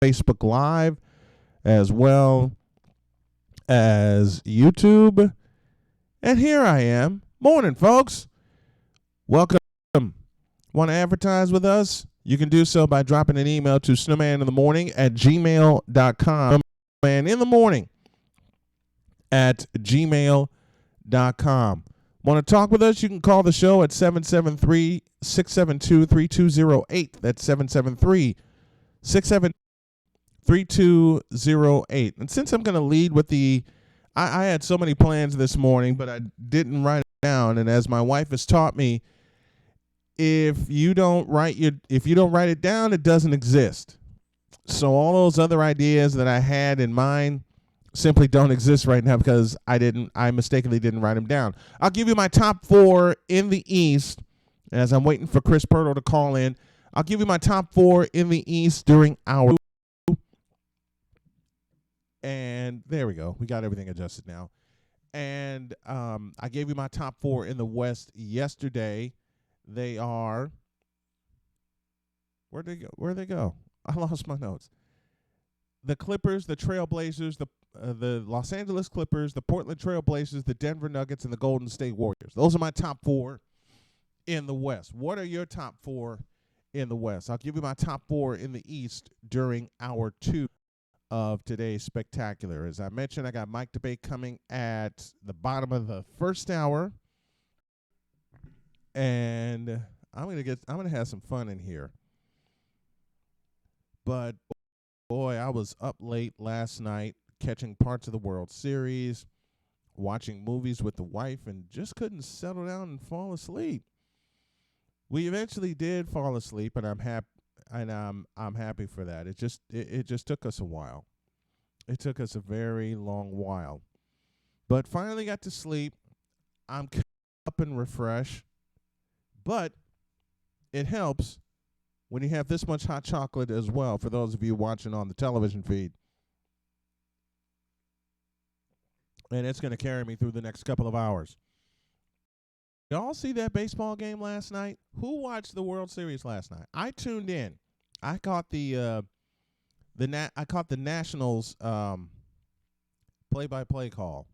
Facebook Live, as well as YouTube. And here I am. Morning, folks. Welcome. Want to advertise with us? You can do so by dropping an email to snowmaninthemorning@gmail.com. snowmaninthemorning@gmail.com. Want to talk with us? You can call the show at 773-672-3208. That's 773-672-3208. And since I'm going to lead with I had so many plans this morning, but I didn't write it down. And as my wife has taught me, if you don't write it down, it doesn't exist. So all those other ideas that I had in mind simply don't exist right now because I mistakenly didn't write them down. I'll give you my top 4 in the East. As I'm waiting for Chris Pirtle to call in, I'll give you my top 4 in the East during hour 2. And there we go. We got everything adjusted now. And I gave you my top 4 in the West yesterday. They are, where'd they go? I lost my notes. The Clippers, the Trailblazers, the Los Angeles Clippers, the Portland Trailblazers, the Denver Nuggets, and the Golden State Warriors. Those are my top 4 in the West. What are your top 4 in the West? I'll give you my top 4 in the East during hour 2 of today's spectacular. As I mentioned, I got Mike Debate coming at the bottom of the first hour, and I'm gonna have some fun in here. But boy, I was up late last night catching parts of the World Series, watching movies with the wife, and just couldn't settle down and fall asleep. We eventually did fall asleep, and I'm happy. And I'm happy for that. It just took us a while. It took us a very long while, but finally got to sleep. I'm up and refreshed, but it helps when you have this much hot chocolate as well. For those of you watching on the television feed, and it's going to carry me through the next couple of hours. Y'all see that baseball game last night? Who watched the World Series last night? I tuned in. I caught the Nationals play-by-play call.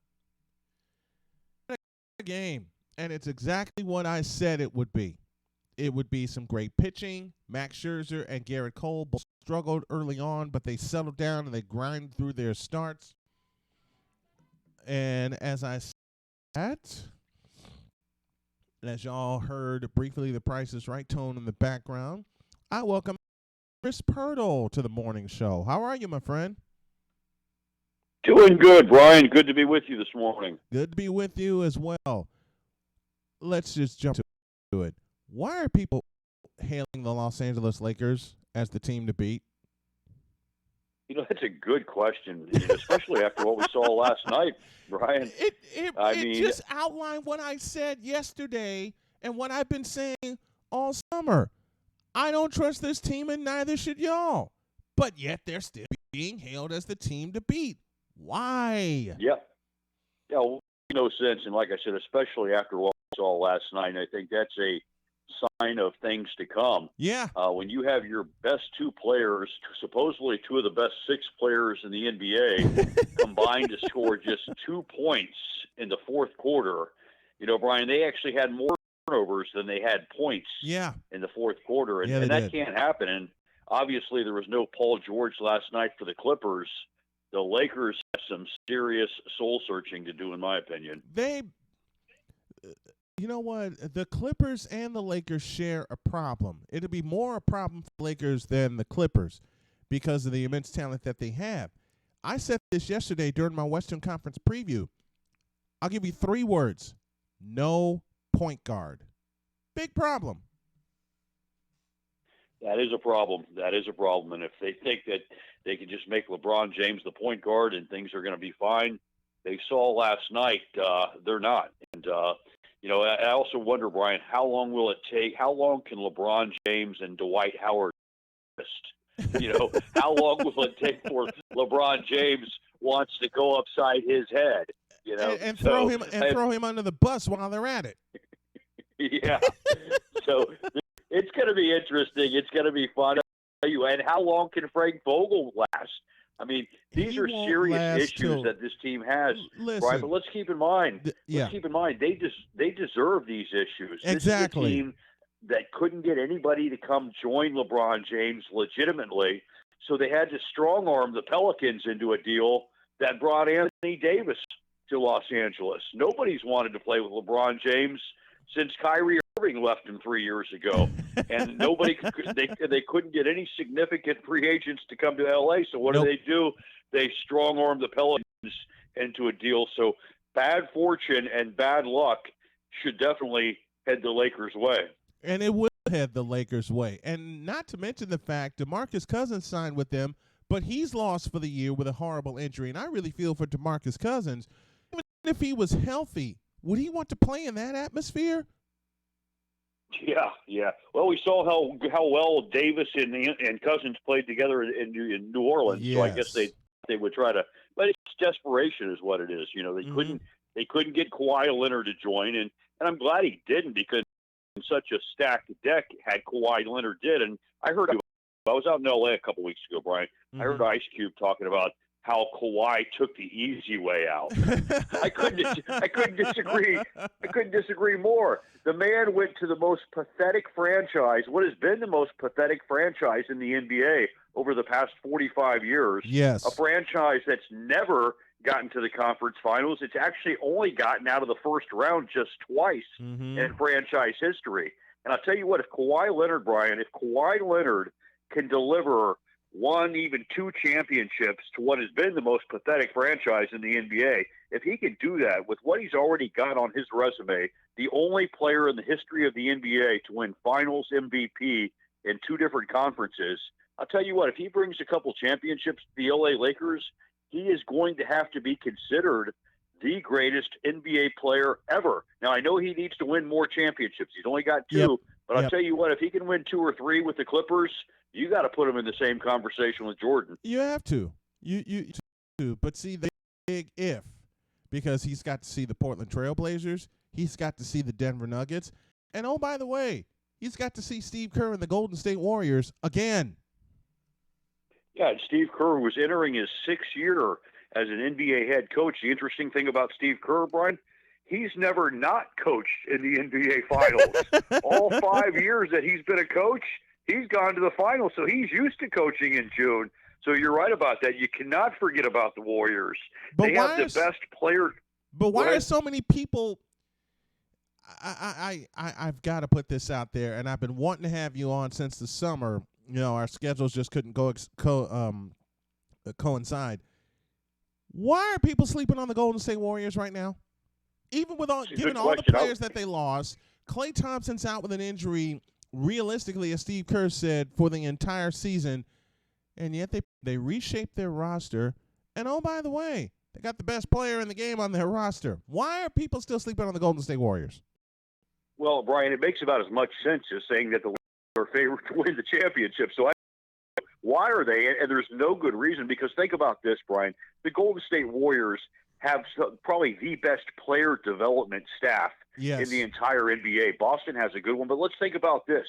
Game, and it's exactly what I said it would be. It would be some great pitching. Max Scherzer and Garrett Cole both struggled early on, but they settled down and they grind through their starts. And as I said, as y'all heard briefly, the Price is Right tone in the background, I welcome Chris Pirtle to the morning show. How are you, my friend? Doing good, Brian. Good to be with you this morning. Good to be with you as well. Let's just jump to it. Why are people hailing the Los Angeles Lakers as the team to beat? You know, that's a good question, especially after what we saw last night, Brian. It just outlined what I said yesterday and what I've been saying all summer. I don't trust this team, and neither should y'all. But yet they're still being hailed as the team to beat. Why? Yeah, well, no sense. And like I said, especially after what we saw last night, I think that's a sign of things to come. Yeah. When you have your best 2 players, supposedly 2 of the best 6 players in the NBA, combined to score just 2 points in the fourth quarter, you know, Brian, they actually had more turnovers than they had points in the fourth quarter. And, and that can't happen. And obviously there was no Paul George last night for the Clippers. The Lakers have some serious soul searching to do, in my opinion. You know what? The Clippers and the Lakers share a problem. It'll be more a problem for the Lakers than the Clippers because of the immense talent that they have. I said this yesterday during my Western Conference preview. I'll give you 3 words. No point guard. Big problem. That is a problem. And if they think that they can just make LeBron James the point guard and things are going to be fine, they saw last night they're not. And, you know, I also wonder, Brian, how long will it take? How long can LeBron James and Dwight Howard rest? You know, how long will it take for LeBron James wants to go upside his head? You know, and throw him under the bus while they're at it. Yeah. So it's going to be interesting. It's going to be fun. you, and how long can Frank Vogel last? I mean, these He are won't serious last issues till. that this team has, Brian. But Listen, let's keep in mind, yeah, they deserve these issues. This is a exactly. team that couldn't get anybody to come join LeBron James legitimately, so they had to strong arm the Pelicans into a deal that brought Anthony Davis to Los Angeles. Nobody's wanted to play with LeBron James since Kyrie Irving left him 3 years ago, and they couldn't get any significant free agents to come to LA. So what Nope. do? They strong arm the Pelicans into a deal. So bad fortune and bad luck should definitely head the Lakers' way. And it will head the Lakers' way. And not to mention the fact DeMarcus Cousins signed with them, but he's lost for the year with a horrible injury. And I really feel for DeMarcus Cousins. Even if he was healthy, would he want to play in that atmosphere? Yeah. Well, we saw how well Davis and Cousins played together in New Orleans. Yes. So I guess they would try to, but it's desperation is what it is. You know, they couldn't get Kawhi Leonard to join, and I'm glad he didn't, because such a stacked deck had Kawhi Leonard did. And I was out in L.A. a couple weeks ago, Brian. I heard Ice Cube talking about how Kawhi took the easy way out. I couldn't disagree. I couldn't disagree more. The man went to the most pathetic franchise, what has been the most pathetic franchise in the NBA over the past 45 years. Yes. A franchise that's never gotten to the conference finals. It's actually only gotten out of the first round just twice in franchise history. And I'll tell you what, if Kawhi Leonard can deliver one, even two championships to what has been the most pathetic franchise in the NBA, if he can do that with what he's already got on his resume, the only player in the history of the NBA to win finals MVP in two different conferences, I'll tell you what, if he brings a couple championships to the LA Lakers, he is going to have to be considered the greatest NBA player ever. Now, I know he needs to win more championships. He's only got two, but I'll tell you what, if he can win 2 or 3 with the Clippers, you got to put him in the same conversation with Jordan. You have to. You do. But see, the big if, because he's got to see the Portland Trailblazers, he's got to see the Denver Nuggets, and oh, by the way, he's got to see Steve Kerr and the Golden State Warriors again. Yeah, and Steve Kerr was entering his 6th year as an NBA head coach. The interesting thing about Steve Kerr, Brian, he's never not coached in the NBA Finals. All 5 years that he's been a coach, he's gone to the finals, so he's used to coaching in June. So you're right about that. You cannot forget about the Warriors. They have the best player. But why are so many people? I've got to put this out there, and I've been wanting to have you on since the summer. You know, our schedules just couldn't coincide. Why are people sleeping on the Golden State Warriors right now? Even with given all the players that they lost, Klay Thompson's out with an injury. Realistically, as Steve Kerr said, for the entire season, and yet they reshaped their roster. And oh, by the way, they got the best player in the game on their roster. Why are people still sleeping on the Golden State Warriors? Well, Brian, it makes about as much sense as saying that the Lakers are favored to win the championship. So why are they? And there's no good reason, because think about this, Brian. The Golden State Warriors have probably the best player development staff in the entire NBA. Boston has a good one, but let's think about this.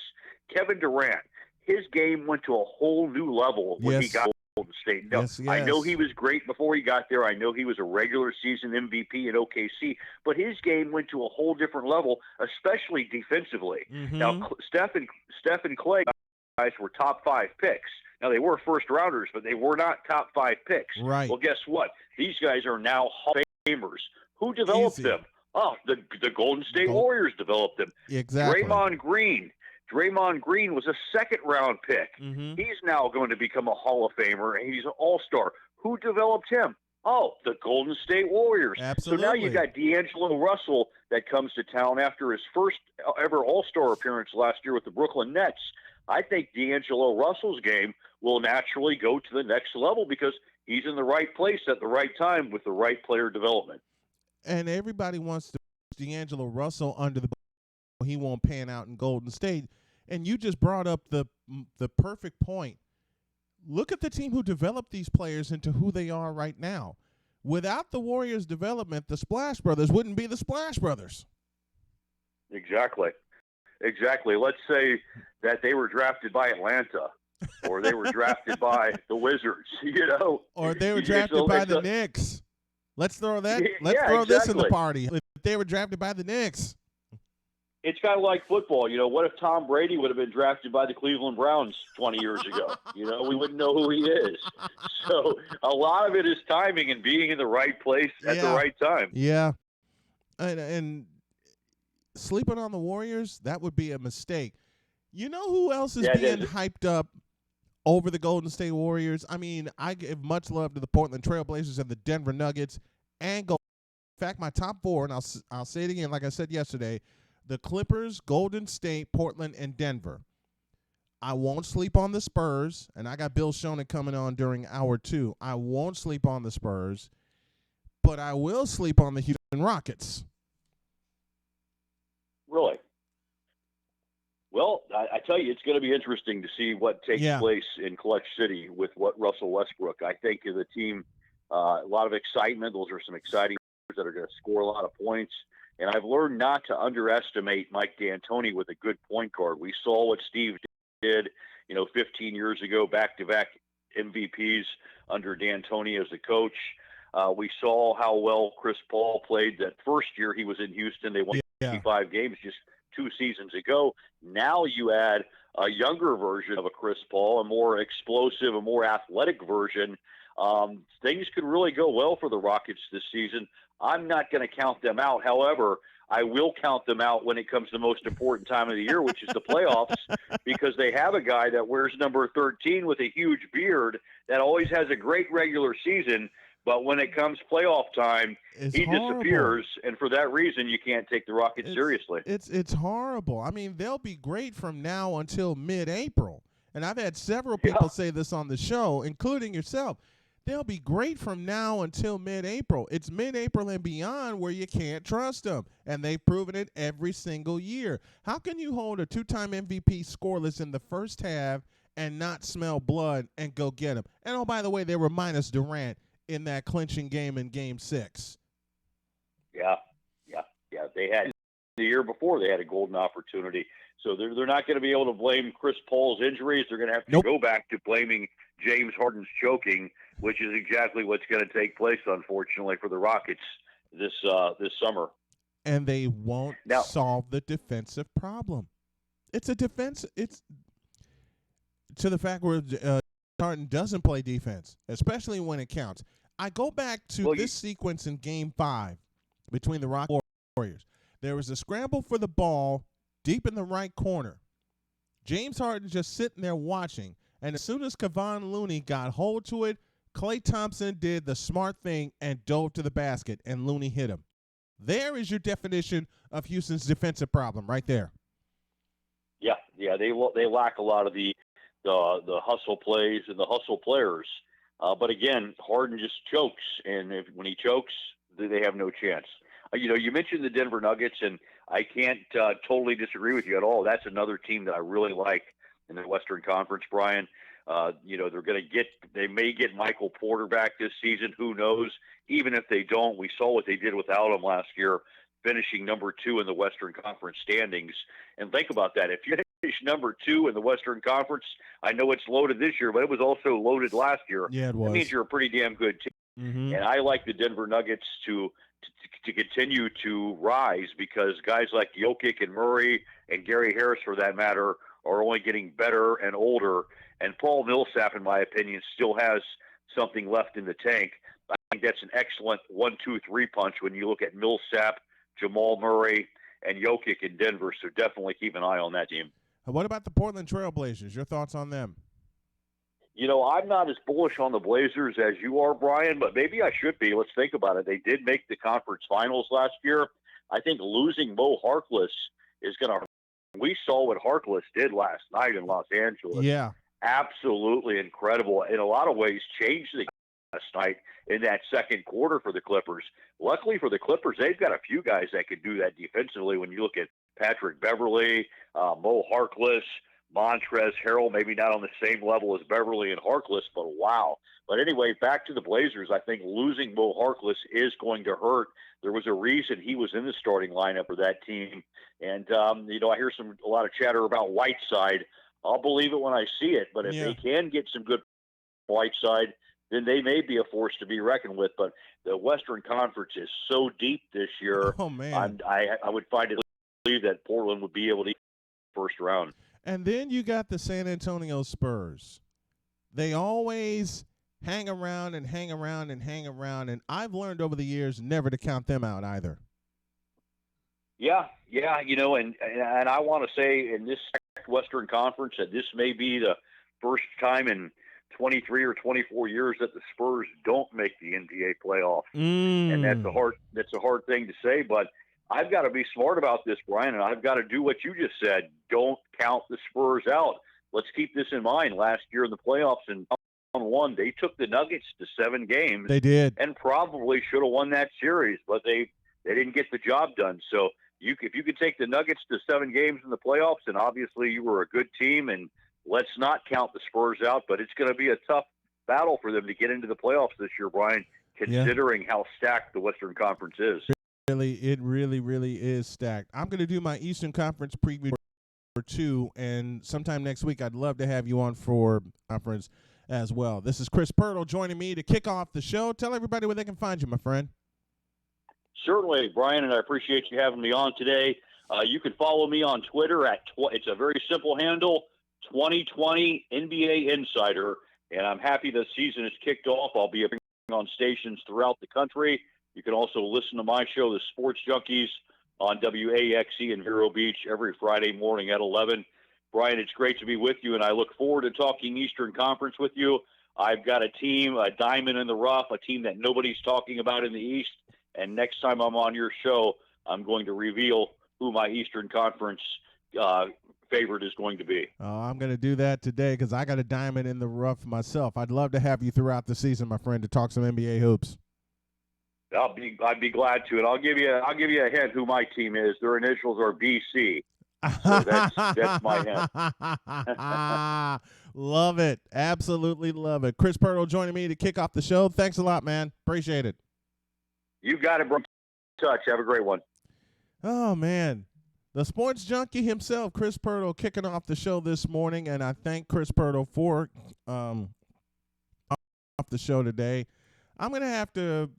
Kevin Durant, his game went to a whole new level when he got to Golden State. Now, I know he was great before he got there. I know he was a regular season MVP at OKC, but his game went to a whole different level, especially defensively. Now, Steph and Klay guys were top 5 picks. Now, they were first-rounders, but they were not top 5 picks. Right. Well, guess what? These guys are now Hall of Famers. Who developed them? Oh, the Golden State Warriors developed them. Exactly. Draymond Green was a second-round pick. He's now going to become a Hall of Famer, and he's an all-star. Who developed him? Oh, the Golden State Warriors. Absolutely. So now you got D'Angelo Russell that comes to town after his first ever all-star appearance last year with the Brooklyn Nets. I think D'Angelo Russell's game will naturally go to the next level because he's in the right place at the right time with the right player development. And everybody wants to put D'Angelo Russell under the ball. He won't pan out in Golden State. And you just brought up the perfect point. Look at the team who developed these players into who they are right now. Without the Warriors' development, the Splash Brothers wouldn't be the Splash Brothers. Exactly. Let's say that they were drafted by Atlanta. or they were drafted by the Wizards. Or they were drafted by the Knicks. Let's throw Yeah, this in the exactly. party. If they were drafted by the Knicks. It's kind of like football. What if Tom Brady would have been drafted by the Cleveland Browns 20 years ago? We wouldn't know who he is. So a lot of it is timing and being in the right place at the Yeah. right time. Yeah. And sleeping on the Warriors, that would be a mistake. You know who else is being hyped up over the Golden State Warriors? I mean, I give much love to the Portland Trailblazers and the Denver Nuggets and In fact, my top four, and I'll say it again like I said yesterday, the Clippers, Golden State, Portland, and Denver. I won't sleep on the Spurs, and I got Bill Shonen coming on during hour 2. I won't sleep on the Spurs, but I will sleep on the Houston Rockets. Really? Well, I tell you, it's going to be interesting to see what takes place in Clutch City with what Russell Westbrook. I think is a team, a lot of excitement. Those are some exciting players that are going to score a lot of points. And I've learned not to underestimate Mike D'Antoni with a good point guard. We saw what Steve did, 15 years ago, back-to-back MVPs under D'Antoni as the coach. We saw how well Chris Paul played that first year he was in Houston. They won 55 games just 2 seasons ago. Now you add a younger version of a Chris Paul, a more explosive, a more athletic version. Things could really go well for the Rockets this season. I'm not going to count them out. However, I will count them out when it comes to the most important time of the year, which is the playoffs, because they have a guy that wears number 13 with a huge beard that always has a great regular season, but when it comes playoff time, he disappears, and for that reason, you can't take the Rockets seriously. It's horrible. I mean, they'll be great from now until mid-April, and I've had several people say this on the show, including yourself. They'll be great from now until mid-April. It's mid-April and beyond where you can't trust them, and they've proven it every single year. How can you hold a 2-time MVP scoreless in the first half and not smell blood and go get them? And, oh, by the way, they were minus Durant in that clinching game in Game 6. Yeah. They had the year before they had a golden opportunity. So they're not going to be able to blame Chris Paul's injuries. They're going to have to go back to blaming James Harden's choking, which is exactly what's going to take place, unfortunately, for the Rockets this summer. And they won't solve the defensive problem. It's a defense. It's to the fact where Harden doesn't play defense, especially when it counts. I go back to this sequence in Game 5 between the Rockets and Warriors. There was a scramble for the ball deep in the right corner. James Harden just sitting there watching, and as soon as Kevon Looney got hold to it, Klay Thompson did the smart thing and dove to the basket, and Looney hit him. There is your definition of Houston's defensive problem right there. Yeah, they lack a lot of the hustle plays and the hustle players. But again, Harden just chokes, and when he chokes, they have no chance. You mentioned the Denver Nuggets, and I can't totally disagree with you at all. That's another team that I really like in the Western Conference, Brian. They may get Michael Porter back this season. Who knows? Even if they don't, we saw what they did without him last year, finishing number 2 in the Western Conference standings. And think about that. If you finish number 2 in the Western Conference, I know it's loaded this year, but it was also loaded last year. Yeah, it was. That means you're a pretty damn good team. Mm-hmm. And I like the Denver Nuggets to continue to rise because guys like Jokic and Murray and Gary Harris, for that matter, are only getting better and older. And Paul Millsap, in my opinion, still has something left in the tank. I think that's an excellent 1-2-3 punch when you look at Millsap, Jamal Murray, and Jokic in Denver. So definitely keep an eye on that team. What about the Portland Trailblazers? Your thoughts on them? I'm not as bullish on the Blazers as you are, Brian, but maybe I should be. Let's think about it. They did make the conference finals last year. I think losing Mo Harkless is going to – we saw what Harkless did last night in Los Angeles. Yeah. Absolutely incredible. In a lot of ways, changed the game last night in that second quarter for the Clippers. Luckily for the Clippers, they've got a few guys that can do that defensively when you look at Patrick Beverley, Mo Harkless, Montrezl Harrell, maybe not on the same level as Beverly and Harkless, but wow. But anyway, back to the Blazers. I think losing Mo Harkless is going to hurt. There was a reason he was in the starting lineup for that team. And, I hear a lot of chatter about Whiteside. I'll believe it when I see it. But if Yeah. they can get some good Whiteside, then they may be a force to be reckoned with. But the Western Conference is so deep this year. Oh, man. I would find it believe that Portland would be able to first round. And then you got the San Antonio Spurs. They always hang around and hang around and hang around, and I've learned over the years never to count them out either. Yeah, and I want to say in this Western Conference that this may be the first time in 23 or 24 years that the Spurs don't make the NBA playoffs, and that's a hard thing to say, but I've got to be smart about this, Brian, and I've got to do what you just said. Don't count the Spurs out. Let's keep this in mind. Last year in the playoffs in round one, they took the Nuggets to 7 games. They did. And probably should have won that series, but they didn't get the job done. So if you could take the Nuggets to 7 games in the playoffs, then obviously you were a good team, and let's not count the Spurs out, but it's going to be a tough battle for them to get into the playoffs this year, Brian, considering how stacked the Western Conference is. It really is stacked. I'm going to do my Eastern Conference preview for 2, and sometime next week I'd love to have you on for conference as well. This is Chris Pirtle joining me to kick off the show. Tell everybody where they can find you, my friend. Certainly, Brian, and I appreciate you having me on today. You can follow me on Twitter it's a very simple handle, 2020 NBA Insider, and I'm happy the season is kicked off. I'll be on stations throughout the country. You can also listen to my show, The Sports Junkies, on WAXE in Vero Beach every Friday morning at 11. Brian, it's great to be with you, and I look forward to talking Eastern Conference with you. I've got a team, a diamond in the rough, a team that nobody's talking about in the East, and next time I'm on your show, I'm going to reveal who my Eastern Conference favorite is going to be. Oh, I'm going to do that today because I got a diamond in the rough myself. I'd love to have you throughout the season, my friend, to talk some NBA hoops. I'd be glad to, and I'll give you a hint who my team is. Their initials are BC. So that's my hint. Love it. Absolutely love it. Chris Pirtle joining me to kick off the show. Thanks a lot, man. Appreciate it. You got it, bro. Touch. Have a great one. Oh, man. The sports junkie himself, Chris Pirtle, kicking off the show this morning, and I thank Chris Pirtle for off the show today. I'm going to have to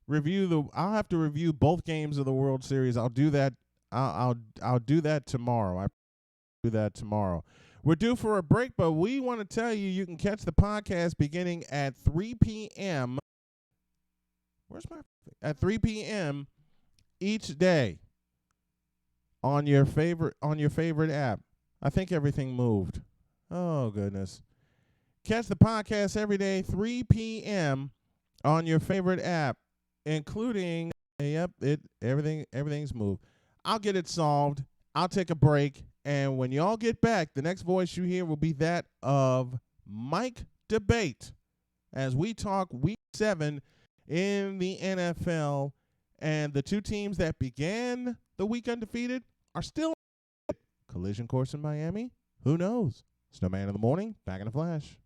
I'll have to review both games of the World Series. I'll do that. I'll do that tomorrow. I do that tomorrow. We're due for a break, but we want to tell you you can catch the podcast beginning at 3 p.m. At 3 p.m. each day on your favorite app. I think everything moved. Oh goodness. Catch the podcast every day 3 p.m. on your favorite app, including everything's moved. I'll get it solved. I'll take a break, and when y'all get back, the next voice you hear will be that of Mike Debate as we talk Week 7 in the NFL, and the 2 teams that began the week undefeated are still collision course in Miami. Who knows? Snowman in the morning, back in a flash.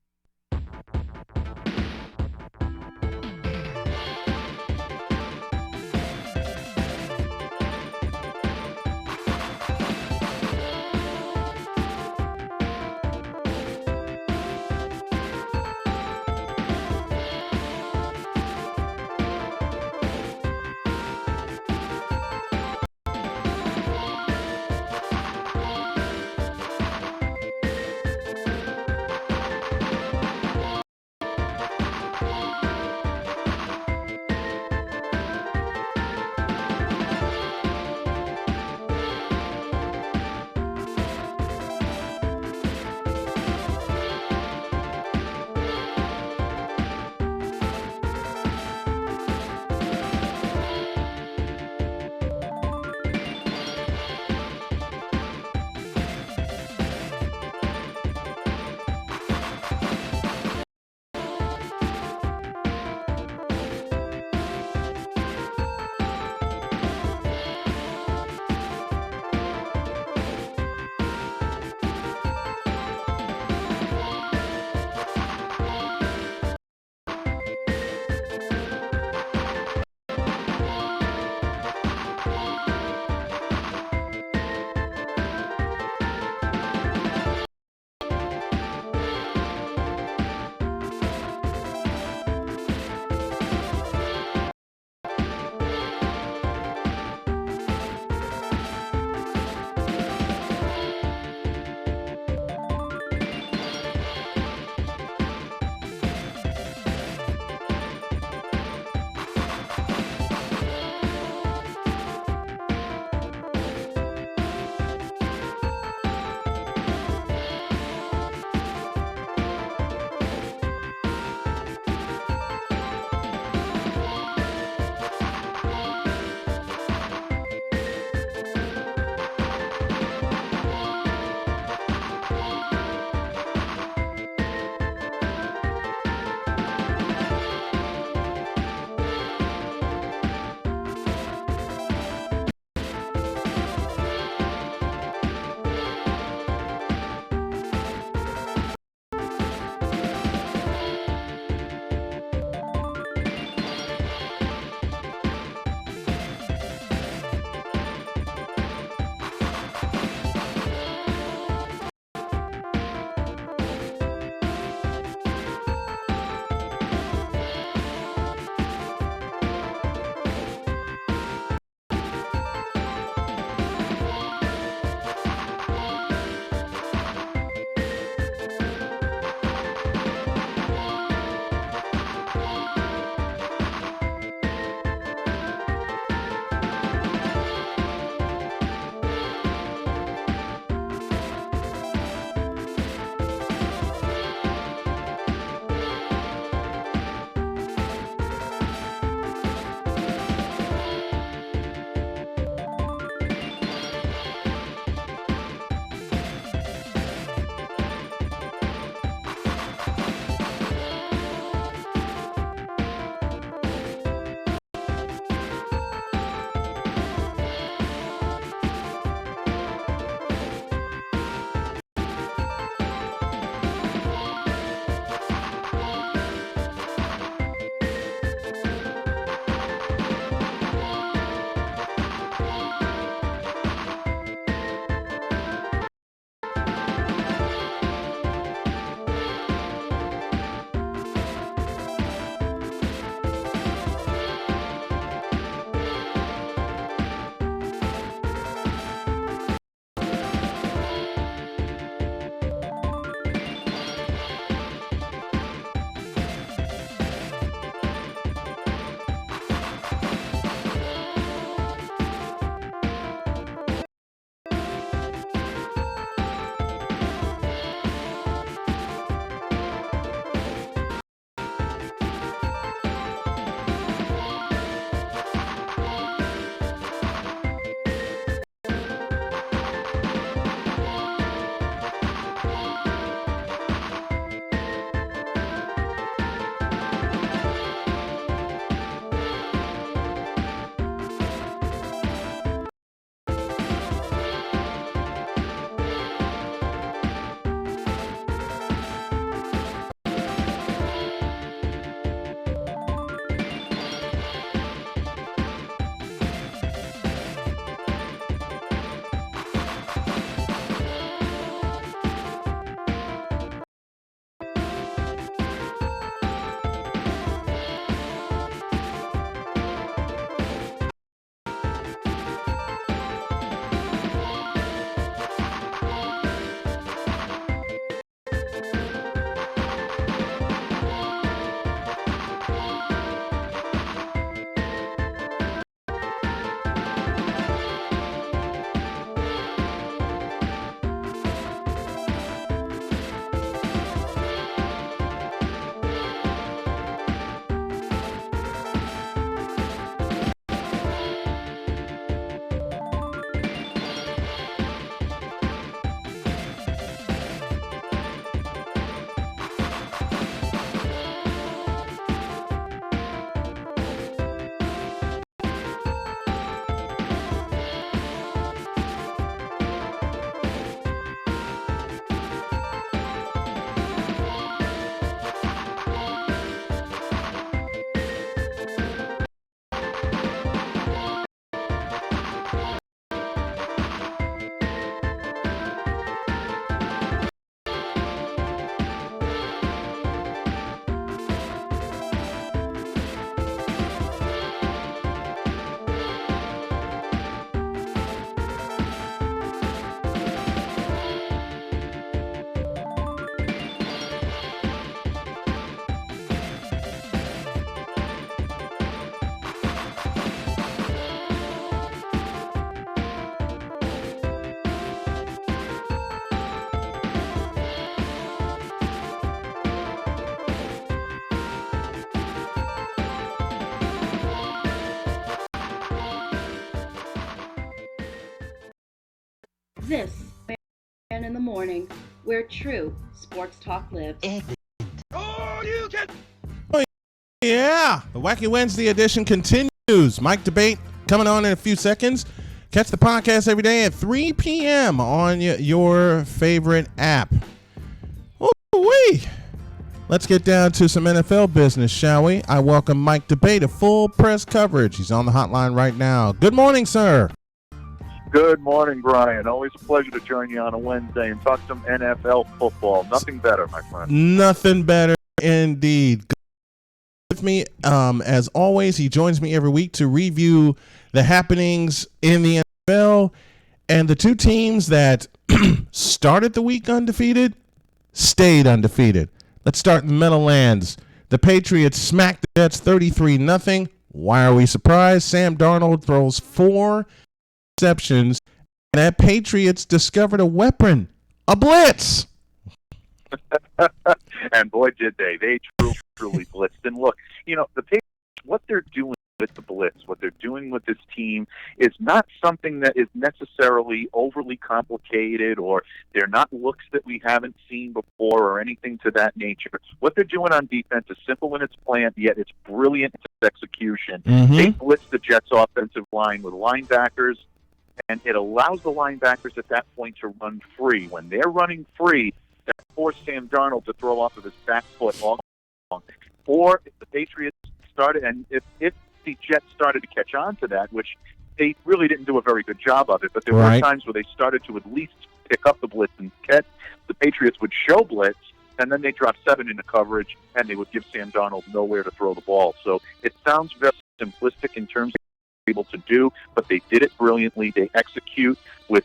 This Man in the Morning, where true sports talk lives. Yeah, the Wacky Wednesday edition continues. Mike Debate coming on in a few seconds. Catch the podcast every day at 3 p.m. on your favorite app. Ooh-wee. Let's get down to some NFL business, shall we? I welcome Mike Debate to full press coverage. He's on the hotline right now. Good morning, sir. Good morning, Brian. Always a pleasure to join you on a Wednesday and talk some NFL football. Nothing better, my friend. Nothing better indeed. With me, as always, he joins me every week to review the happenings in the NFL and the two teams that started the week undefeated, stayed undefeated. Let's start in the Meadowlands. The Patriots smacked the Jets 33-0. Why are we surprised? Sam Darnold throws 4 interceptions, and that Patriots discovered a weapon, a blitz. And boy, did they. They truly blitzed. And look, the Patriots, what they're doing with the blitz, what they're doing with this team is not something that is necessarily overly complicated, or they're not looks that we haven't seen before or anything to that nature. What they're doing on defense is simple in its plan, yet it's brilliant in its execution. Mm-hmm. They blitz the Jets' offensive line with linebackers, and it allows the linebackers at that point to run free. When they're running free, that forced Sam Darnold to throw off of his back foot all along. Or if the Patriots started, and if the Jets started to catch on to that, which they really didn't do a very good job of it, but there were times where they started to at least pick up the blitz and catch. The Patriots would show blitz, and then they drop 7 into coverage, and they would give Sam Darnold nowhere to throw the ball. So it sounds very simplistic in terms of able to do, but they did it brilliantly. They execute with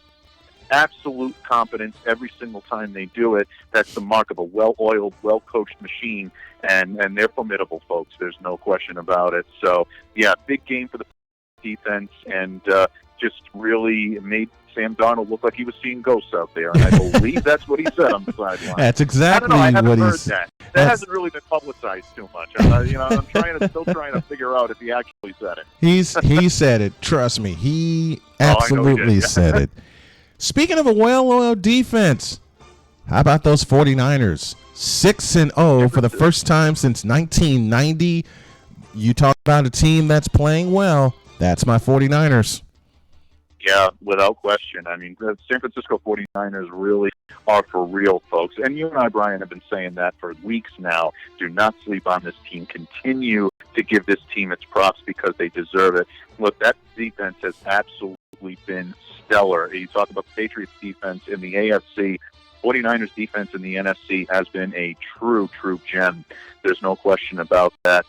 absolute competence every single time they do it. That's the mark of a well-oiled, well-coached machine, and they're formidable, folks. There's no question about it. So, yeah, big game for the defense, and just really made Sam Darnold look like he was seeing ghosts out there, and I believe that's what he said on the sideline. That's exactly I haven't what heard that. That hasn't really been publicized too much. I'm still trying to figure out if he actually said it. He said it. Trust me, he absolutely said it. Speaking of a well-oiled defense, how about those 49ers? 6-0 for the first time since 1990. You talk about a team that's playing well. That's my 49ers. Yeah, without question. I mean, the San Francisco 49ers really are for real, folks. And you and I, Brian, have been saying that for weeks now. Do not sleep on this team. Continue to give this team its props because they deserve it. Look, that defense has absolutely been stellar. You talk about the Patriots defense in the AFC. 49ers defense in the NFC has been a true gem. There's no question about that.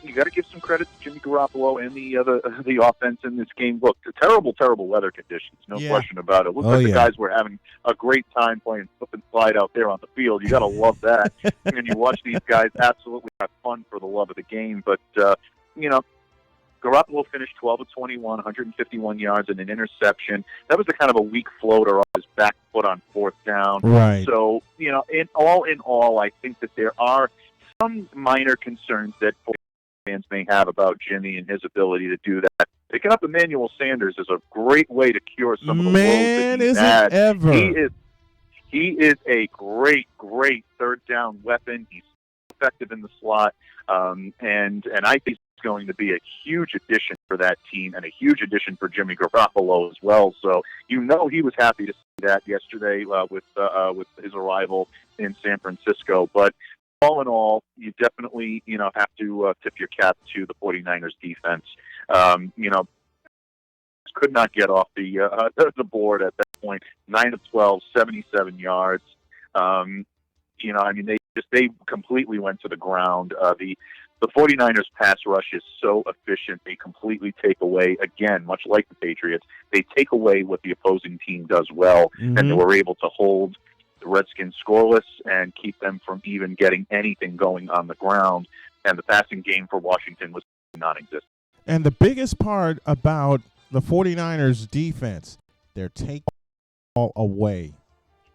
You got to give some credit to Jimmy Garoppolo and the offense in this game. Look, the terrible weather conditions, no question about it. Looks like the guys were having a great time playing slip and slide out there on the field. You got to love that. And you watch these guys absolutely have fun for the love of the game. But, Garoppolo finished 12 of 21, 151 yards and an interception. That was the kind of a weak floater off his back foot on 4th down. Right. So, in all, I think that there are some minor concerns that fans may have about Jimmy and his ability to do that. Picking up Emmanuel Sanders is a great way to cure some of the woes that he's had. Ever. He is a great 3rd down weapon. He's effective in the slot, and I think he's going to be a huge addition for that team and a huge addition for Jimmy Garoppolo as well. So he was happy to see that yesterday with his arrival in San Francisco. But all in all, you definitely have to tip your cap to the 49ers defense. Could not get off the board at that point. 9 of 12, 77 yards. They completely went to the ground. The 49ers pass rush is so efficient. They completely take away, again, much like the Patriots, they take away what the opposing team does well, and they were able to hold the Redskins scoreless and keep them from even getting anything going on the ground. And the passing game for Washington was non-existent. And the biggest part about the 49ers defense, they're taking the ball away.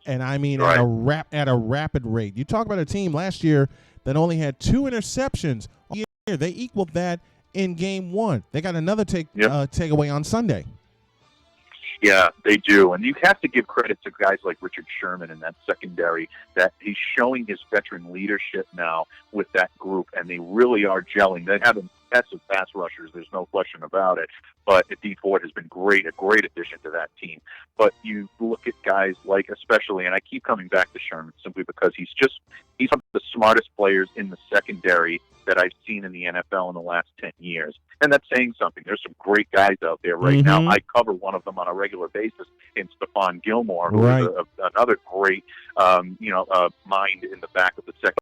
And I mean at a rapid rate. You talk about a team last year that only had 2 interceptions all year. They equaled that in game 1. They got another takeaway on Sunday. Yeah, they do. And you have to give credit to guys like Richard Sherman in that secondary, that he's showing his veteran leadership now with that group, and they really are gelling. They have impressive pass rushers, there's no question about it. But D. Ford has been a great addition to that team. But you look at guys like, especially, and I keep coming back to Sherman simply because he's one of the smartest players in the secondary that I've seen in the NFL in the last 10 years. And that's saying something. There's some great guys out there right now. I cover one of them on a regular basis in Stephon Gilmore, who is another great, mind in the back of the second.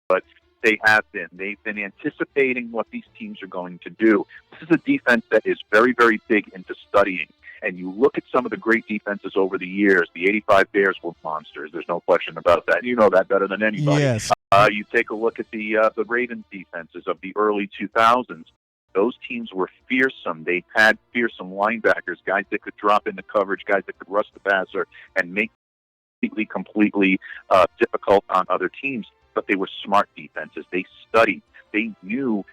But they've been anticipating what these teams are going to do. This is a defense that is very, very big into studying. And you look at some of the great defenses over the years. The '85 Bears were monsters. There's no question about that. You know that better than anybody. Yes. You take a look at the Ravens defenses of the early 2000s. Those teams were fearsome. They had fearsome linebackers, guys that could drop into coverage, guys that could rush the passer and make it completely difficult on other teams. But they were smart defenses. They studied. They knew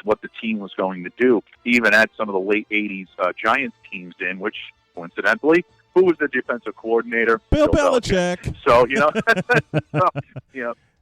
what the team was going to do. He even had some of the late 80s Giants teams in, which, coincidentally, who was the defensive coordinator? Bill Belichick. So,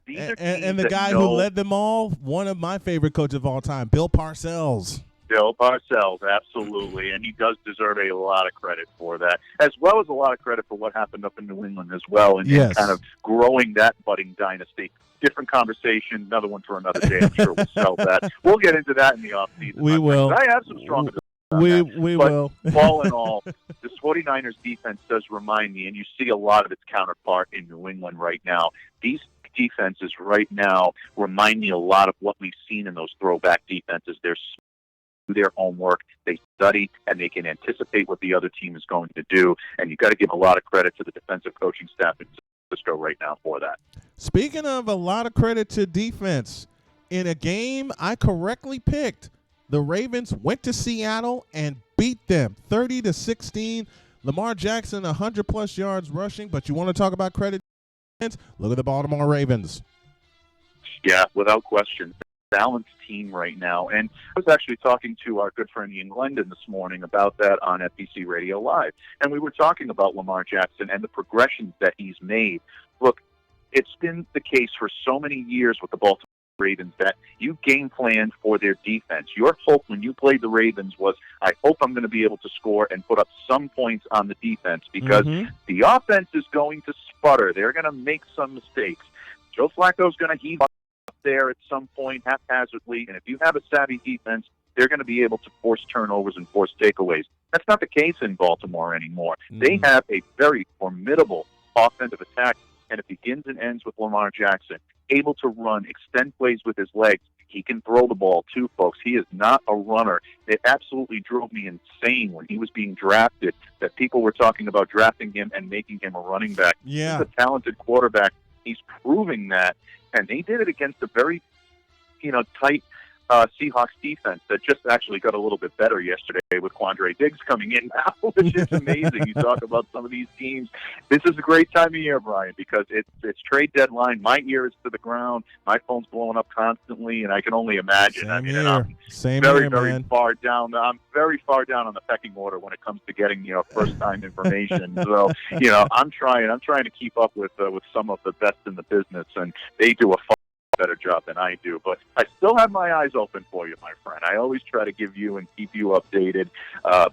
these are and the guy who led them all, one of my favorite coaches of all time, Bill Parcells. Bill Parcells, absolutely, and he does deserve a lot of credit for that, as well as a lot of credit for what happened up in New England as well, and kind of growing that budding dynasty. Different conversation, another one for another day. I'm sure we'll sell that. We'll get into that in the offseason. We will. I have some strong opinions on we but will. All in all, this 49ers defense does remind me, and you see a lot of its counterpart in New England right now. These defenses right now remind me a lot of what we've seen in those throwback defenses. They're do their homework, they study, and they can anticipate what the other team is going to do. And you've got to give a lot of credit to the defensive coaching staff in Cisco right now for that. Speaking of a lot of credit to defense, in a game I correctly picked, the Ravens went to Seattle and beat them 30-16. Lamar Jackson, 100-plus yards rushing, but you want to talk about credit? Look at the Baltimore Ravens. Yeah, without question. Balanced team right now. And I was actually talking to our good friend Ian Glendon this morning about that on FBC Radio Live. And we were talking about Lamar Jackson and the progressions that he's made. Look, it's been the case for so many years with the Baltimore Ravens that you game planned for their defense. Your hope when you played the Ravens was, I hope I'm going to be able to score and put up some points on the defense because the offense is going to sputter. They're going to make some mistakes. Joe Flacco's going to heave up there at some point haphazardly, and if you have a savvy defense, they're going to be able to force turnovers and force takeaways. That's not the case in Baltimore anymore. They have a very formidable offensive attack, and it begins and ends with Lamar Jackson, able to run, extend plays with his legs. He can throw the ball too, folks. He is not a runner. It absolutely drove me insane when he was being drafted that people were talking about drafting him and making him a running back. Yeah. He's a talented quarterback. He's proving that, and they did it against a very, tight Seahawks defense that just actually got a little bit better yesterday with Quandre Diggs coming in now, which is amazing. You talk about some of these teams. This is a great time of year, Brian, because it's trade deadline. My ear is to the ground. My phone's blowing up constantly, and I can only imagine. Same very, here, very man. far down. I'm very far down on the pecking order when it comes to getting first-time information. So I'm trying to keep up with some of the best in the business, and they do a far better job than I do, but I still have my eyes open for you, my friend. I always try to give you and keep you updated.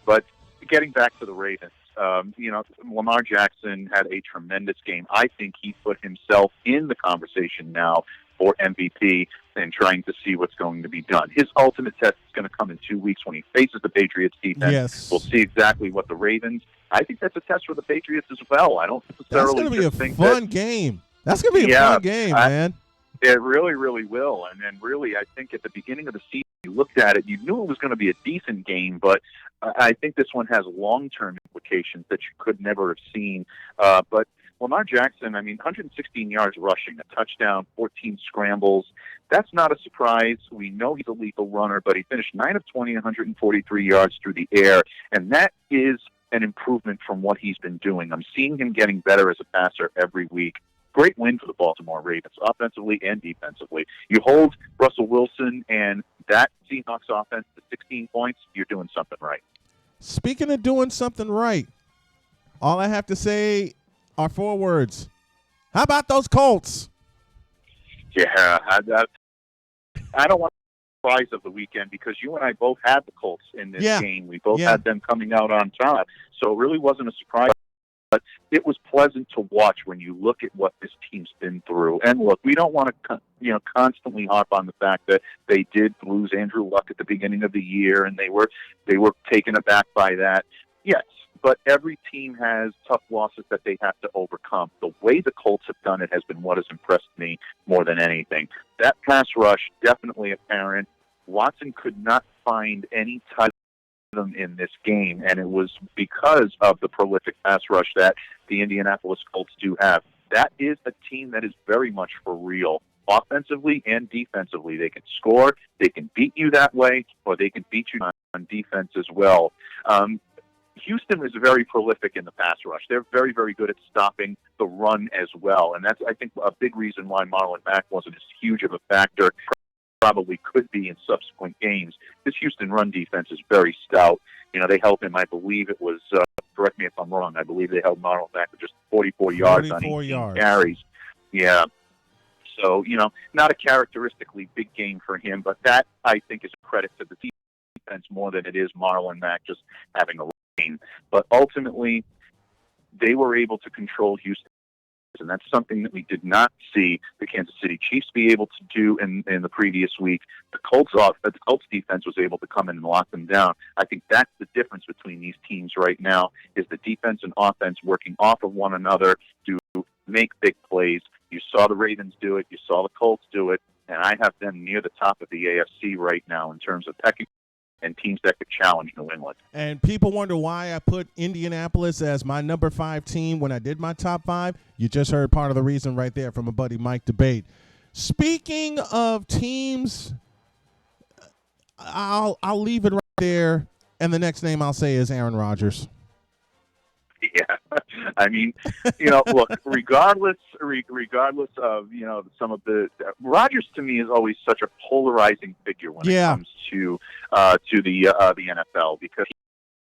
But getting back to the Ravens, Lamar Jackson had a tremendous game. I think he put himself in the conversation now for MVP and trying to see what's going to be done. His ultimate test is going to come in 2 weeks when he faces the Patriots defense. Yes. We'll see exactly what the Ravens. I think that's a test for the Patriots as well. I don't necessarily That's going to be a fun game. That's going to be a fun game, man. It really, really will. And then really, I think at the beginning of the season, you looked at it, you knew it was going to be a decent game, but I think this one has long-term implications that you could never have seen. But Lamar Jackson, 116 yards rushing, a touchdown, 14 scrambles. That's not a surprise. We know he's a lethal runner, but he finished 9 of 20, 143 yards through the air, and that is an improvement from what he's been doing. I'm seeing him getting better as a passer every week. Great win for the Baltimore Ravens, offensively and defensively. You hold Russell Wilson and that Seahawks offense to 16 points, you're doing something right. Speaking of doing something right, All I have to say are 4 words. How about those Colts? Yeah, I don't want the surprise of the weekend because you and I both had the Colts in this game. We both had them coming out on top, so it really wasn't a surprise. But it was pleasant to watch when you look at what this team's been through. And look, we don't want to, constantly harp on the fact that they did lose Andrew Luck at the beginning of the year, and they were taken aback by that. Yes, but every team has tough losses that they have to overcome. The way the Colts have done it has been what has impressed me more than anything. That pass rush, definitely apparent. Watson could not find any type them in this game, and it was because of the prolific pass rush that the Indianapolis Colts do have. That is a team that is very much for real, offensively and defensively. They can score, they can beat you that way, or they can beat you on defense as well. Houston is very prolific in the pass rush. They're very, very good at stopping the run as well, and that's, I think, a big reason why Marlon Mack wasn't as huge of a factor probably could be in subsequent games. This Houston run defense is very stout. They held him, I believe it was, correct me if I'm wrong, I believe they held Marlon back with just 44 yards on 18 carries. Yeah. So, not a characteristically big game for him, but that, I think, is a credit to the defense more than it is Marlon Mack just having a game. But ultimately, they were able to control Houston. And that's something that we did not see the Kansas City Chiefs be able to do in the previous week. The Colts defense was able to come in and lock them down. I think that's the difference between these teams right now, is the defense and offense working off of one another to make big plays. You saw the Ravens do it. You saw the Colts do it. And I have them near the top of the AFC right now in terms of pecking and teams that could challenge New England. And people wonder why I put Indianapolis as my number 5 team when I did my top 5. You just heard part of the reason right there from a buddy, Mike Debate. Speaking of teams, I'll leave it right there, and the next name I'll say is Aaron Rodgers. Yeah, I mean, look, regardless of some of the Rodgers to me is always such a polarizing figure when it comes to the NFL, because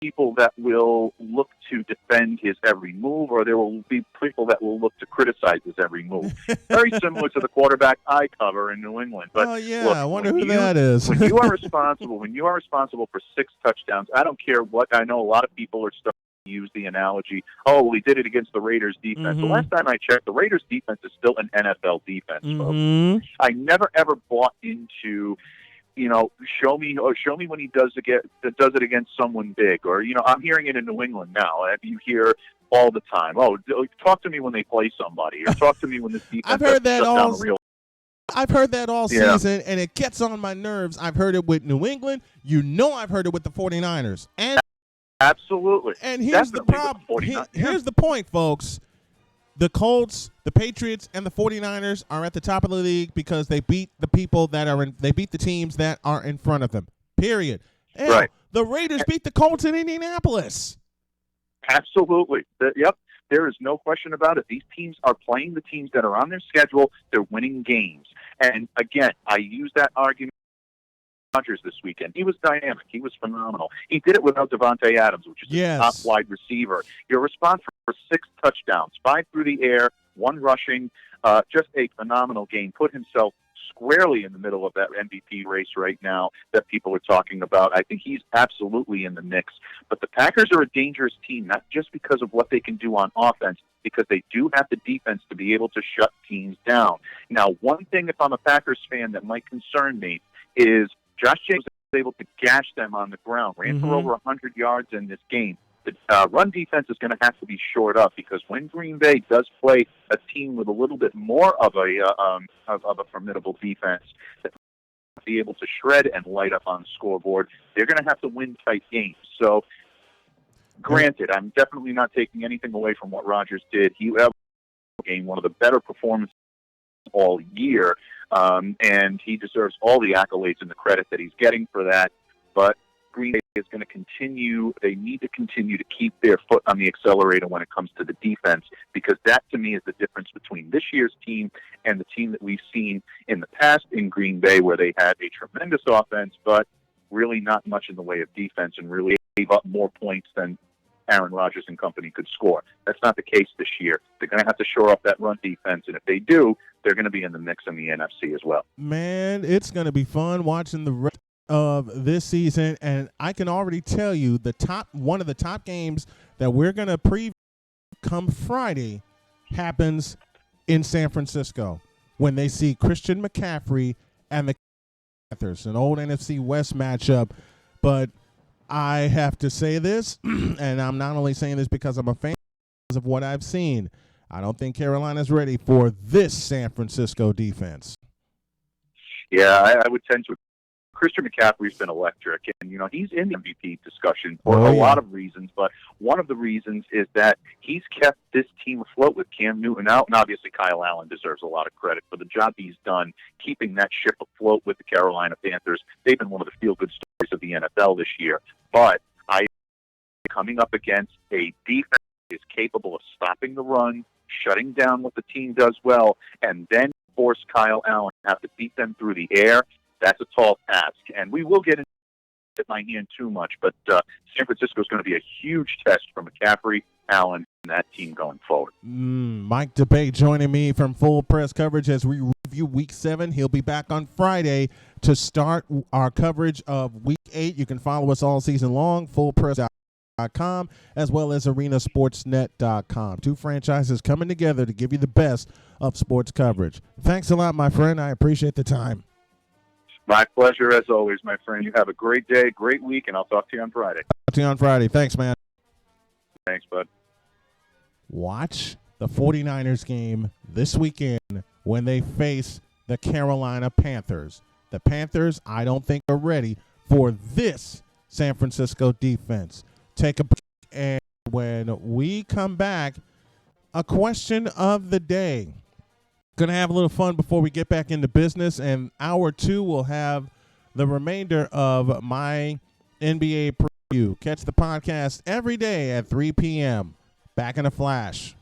people that will look to defend his every move, or there will be people that will look to criticize his every move. Very similar to the quarterback I cover in New England. But look, I wonder who that is. when you are responsible for 6 touchdowns, I don't care what. I know a lot of people are starting to use the analogy, we did it against the Raiders defense. Mm-hmm. The last time I checked, the Raiders defense is still an NFL defense, mm-hmm. folks. I never ever bought into, show me when he does it against someone big, or I'm hearing it in New England now. You hear all the time, talk to me when they play somebody, or talk to me when this defense I've heard that all Yeah. season, and it gets on my nerves. I've heard it with New England. I've heard it with the 49ers. And absolutely. And here's the problem. Here's the point, folks. The Colts, the Patriots, and the 49ers are at the top of the league because they beat the teams that are in front of them. Period. Hell, right. The Raiders beat the Colts in Indianapolis. Absolutely. Yep. There is no question about it. These teams are playing the teams that are on their schedule. They're winning games. And again, I use that argument. Rodgers this weekend. He was dynamic. He was phenomenal. He did it without Devontae Adams, which is a top wide receiver. Your response for 6 touchdowns, 5 through the air, 1 rushing, just a phenomenal game. Put himself squarely in the middle of that MVP race right now that people are talking about. I think he's absolutely in the mix. But the Packers are a dangerous team, not just because of what they can do on offense, because they do have the defense to be able to shut teams down. Now, one thing, if I'm a Packers fan, that might concern me is Josh Jacobs was able to gash them on the ground, ran for over 100 yards in this game. The run defense is going to have to be shored up, because when Green Bay does play a team with a little bit more of a formidable defense that will be able to shred and light up on the scoreboard, they're going to have to win tight games. So, granted, I'm definitely not taking anything away from what Rodgers did. He had one of the better performances all year. And he deserves all the accolades and the credit that he's getting for that. But Green Bay is going to continue. They need to continue to keep their foot on the accelerator when it comes to the defense, because that, to me, is the difference between this year's team and the team that we've seen in the past in Green Bay, where they had a tremendous offense, but really not much in the way of defense, and really gave up more points than Aaron Rodgers and company could score. That's not the case this year. They're going to have to shore up that run defense, and if they do, they're going to be in the mix in the NFC as well. Man, it's going to be fun watching the rest of this season, and I can already tell you one of the top games that we're going to preview come Friday happens in San Francisco when they see Christian McCaffrey and the Panthers, an old NFC West matchup. But I have to say this, and I'm not only saying this because I'm a fan, because of what I've seen. I don't think Carolina's ready for this San Francisco defense. Yeah, I would tend to. Christian McCaffrey's been electric, and he's in the MVP discussion for a lot of reasons. But one of the reasons is that he's kept this team afloat with Cam Newton out, and obviously Kyle Allen deserves a lot of credit for the job he's done keeping that ship afloat with the Carolina Panthers. They've been one of the feel-good stories of the NFL this year. But coming up against a defense that is capable of stopping the run, shutting down what the team does well, and then force Kyle Allen to have to beat them through the air. That's a tall task, and we will get into my hand too much, but San Francisco is going to be a huge test for McCaffrey, Allen, and that team going forward. Mike DeBay joining me from Full Press Coverage as we review Week 7. He'll be back on Friday to start our coverage of Week 8. You can follow us all season long, fullpress.com, as well as arenasportsnet.com. Two franchises coming together to give you the best of sports coverage. Thanks a lot, my friend. I appreciate the time. My pleasure, as always, my friend. You have a great day, great week, and I'll talk to you on Friday. Talk to you on Friday. Thanks, man. Thanks, bud. Watch the 49ers game this weekend when they face the Carolina Panthers. The Panthers, I don't think, are ready for this San Francisco defense. Take a break, and when we come back, a question of the day. Going to have a little fun before we get back into business, and hour 2 will have the remainder of my NBA preview. Catch the podcast every day at 3 p.m. Back in a flash.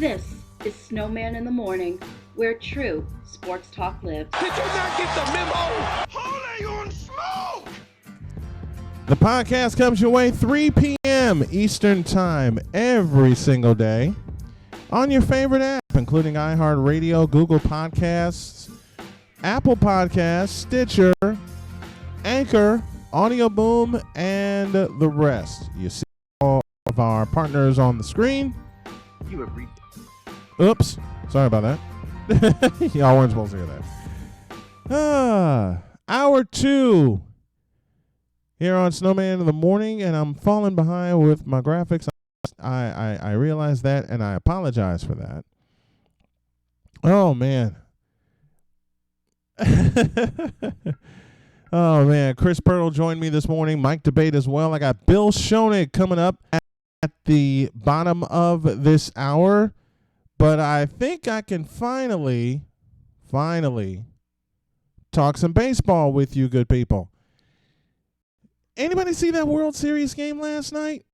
This is Snowman in the Morning, where true sports talk lives. Did you not get the memo? Holy on smoke! The podcast comes your way 3 p.m. Eastern Time every single day on your favorite app, including iHeartRadio, Google Podcasts, Apple Podcasts, Stitcher, Anchor, Audio Boom, and the rest. You see all of our partners on the screen. You have reached. Oops. Sorry about that. Y'all weren't supposed to hear that. Hour 2 here on Snowman in the Morning, and I'm falling behind with my graphics. I realize that, and I apologize for that. Oh, man. Oh, man. Chris Pirtle joined me this morning. Mike Debate as well. I got Bill Schoenig coming up at the bottom of this hour. But I think I can finally talk some baseball with you good people. Anybody see that World Series game last night?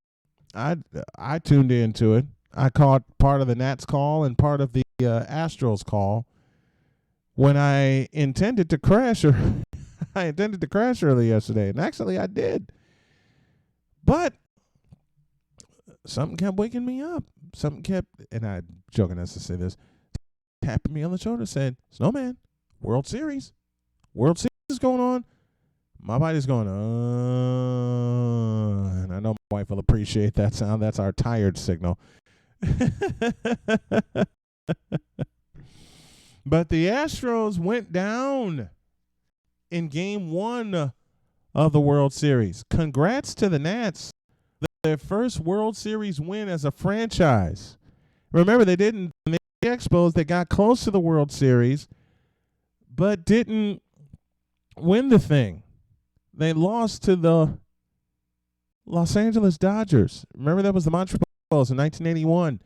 I tuned into it. I caught part of the Nats call and part of the Astros call when I intended to crash early yesterday, and actually I did. But something kept waking me up. And I'm joking as to say this, tapping me on the shoulder, said, "Snowman, World Series is going on." My body's going, and I know my wife will appreciate that sound. That's our tired signal. But the Astros went down in Game 1 of the World Series. Congrats to the Nats. Their first World Series win as a franchise. Remember, they didn't, when they Expos, they got close to the World Series, but didn't win the thing. They lost to the Los Angeles Dodgers. Remember, that was the Montreal Expos in 1981.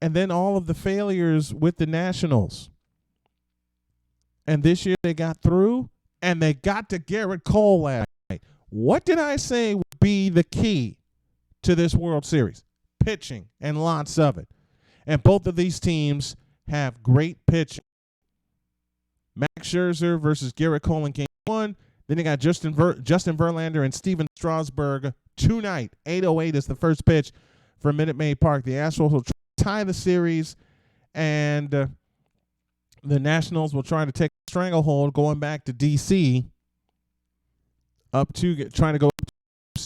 And then all of the failures with the Nationals. And this year they got through, and they got to Garrett Cole last night. What did I say would be the key to this World Series? Pitching, and lots of it. And both of these teams have great pitching. Max Scherzer versus Garrett Cole in Game 1. Then they got Justin Verlander and Steven Strasburg tonight. 8:08 is the first pitch for Minute Maid Park. The Astros will tie the series, and the Nationals will try to take a stranglehold going back to D.C. trying to go up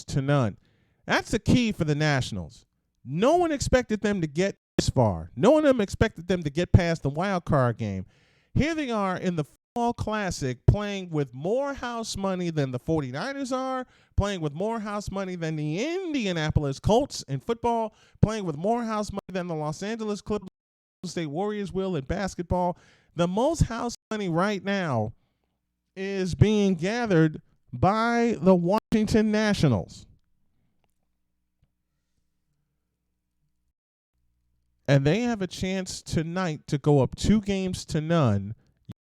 to none. That's the key for the Nationals. No one expected them to get this far. No one of them expected them to get past the wild card game. Here they are in the Fall Classic playing with more house money than the 49ers are, playing with more house money than the Indianapolis Colts in football, playing with more house money than the Los Angeles Clippers State Warriors will in basketball. The most house money right now is being gathered by the Washington Nationals. And they have a chance tonight to go up 2-0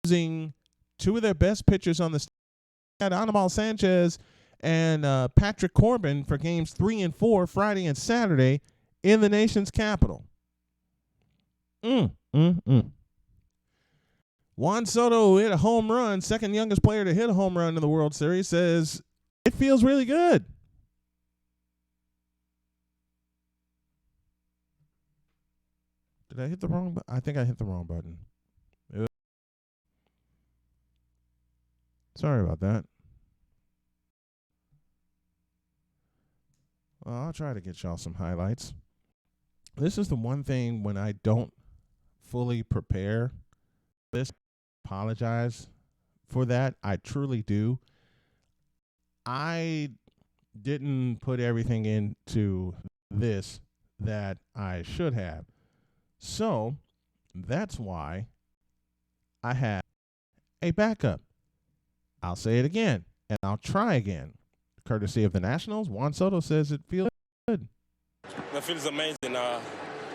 using two of their best pitchers on the stage, Anibal Sanchez and Patrick Corbin, for games 3 and 4 Friday and Saturday in the nation's capital. Juan Soto hit a home run, second youngest player to hit a home run in the World Series, says it feels really good. Did I hit the wrong button? I think I hit the wrong button. Sorry about that. Well, I'll try to get y'all some highlights. This is the one thing when I don't fully prepare this. Apologize for that. I truly do. I didn't put everything into this that I should have. So that's why I have a backup. I'll say it again, and I'll try again. Courtesy of the Nationals, Juan Soto says it feels good. It feels amazing.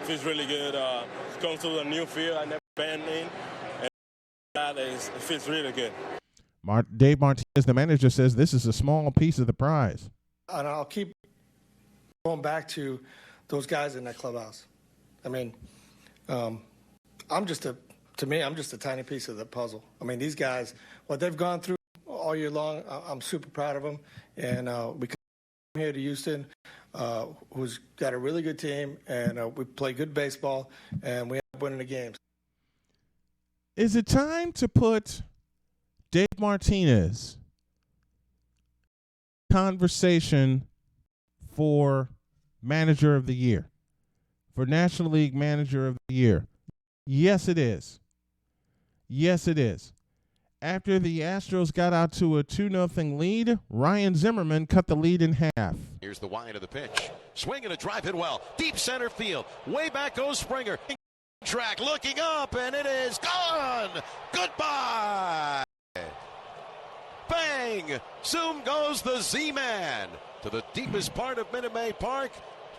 Feels really good. Going to a new field I never been in, and it feels really good. Dave Martinez, the manager, says this is a small piece of the prize. And I'll keep going back to those guys in that clubhouse. I mean, I'm just a tiny piece of the puzzle. I mean, these guys, what they've gone through all year long, I'm super proud of them. And we come here to Houston, who's got a really good team, and we play good baseball, and we end up winning the games. Is it time to put Dave Martinez conversation for Manager of the Year, for National League Manager of the Year? Yes, it is. Yes, it is. After the Astros got out to a 2-0 lead, Ryan Zimmerman cut the lead in half. Here's the wind of the pitch. Swing and a drive hit well. Deep center field. Way back goes Springer. Track looking up, and it is gone. Goodbye. Bang! Zoom goes the Z-Man to the deepest part of Minute Maid Park,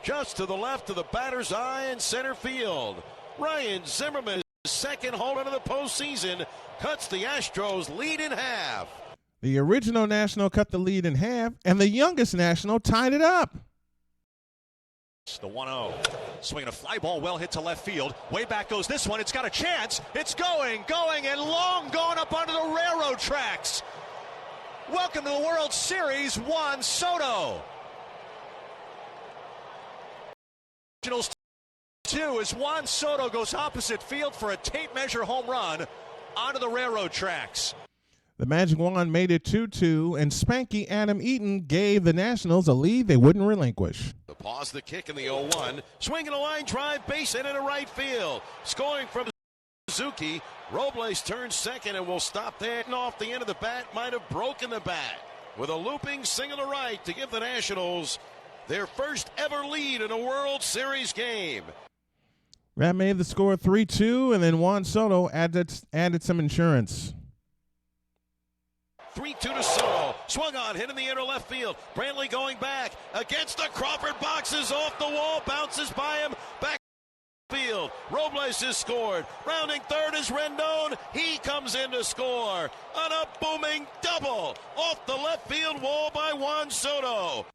just to the left of the batter's eye in center field. Ryan Zimmerman, second home run of the postseason, cuts the Astros lead in half. The original National cut the lead in half, and the youngest National tied it up. The 1-0. Swinging a fly ball, well hit to left field. Way back goes this one. It's got a chance. It's going, and long gone up onto the railroad tracks. Welcome to the World Series, Juan Soto. Nationals 2 as Juan Soto goes opposite field for a tape measure home run onto the railroad tracks. The Magic Wand made it 2-2, and Spanky Adam Eaton gave the Nationals a lead they wouldn't relinquish. The pause, the kick in the 0-1. Swinging a line drive, base hit into right field. Scoring from Suzuki. Robles turns second and will stop there. And off the end of the bat, might have broken the bat. With a looping single to right to give the Nationals their first ever lead in a World Series game. That made the score 3-2, and then Juan Soto added some insurance. 3-2 to Soto. Swung on, hit in the inner left field. Brantley going back against the Crawford boxes, off the wall, bounces by him, back field. Robles has scored. Rounding third is Rendon. He comes in to score on a booming double off the left field wall by Juan Soto.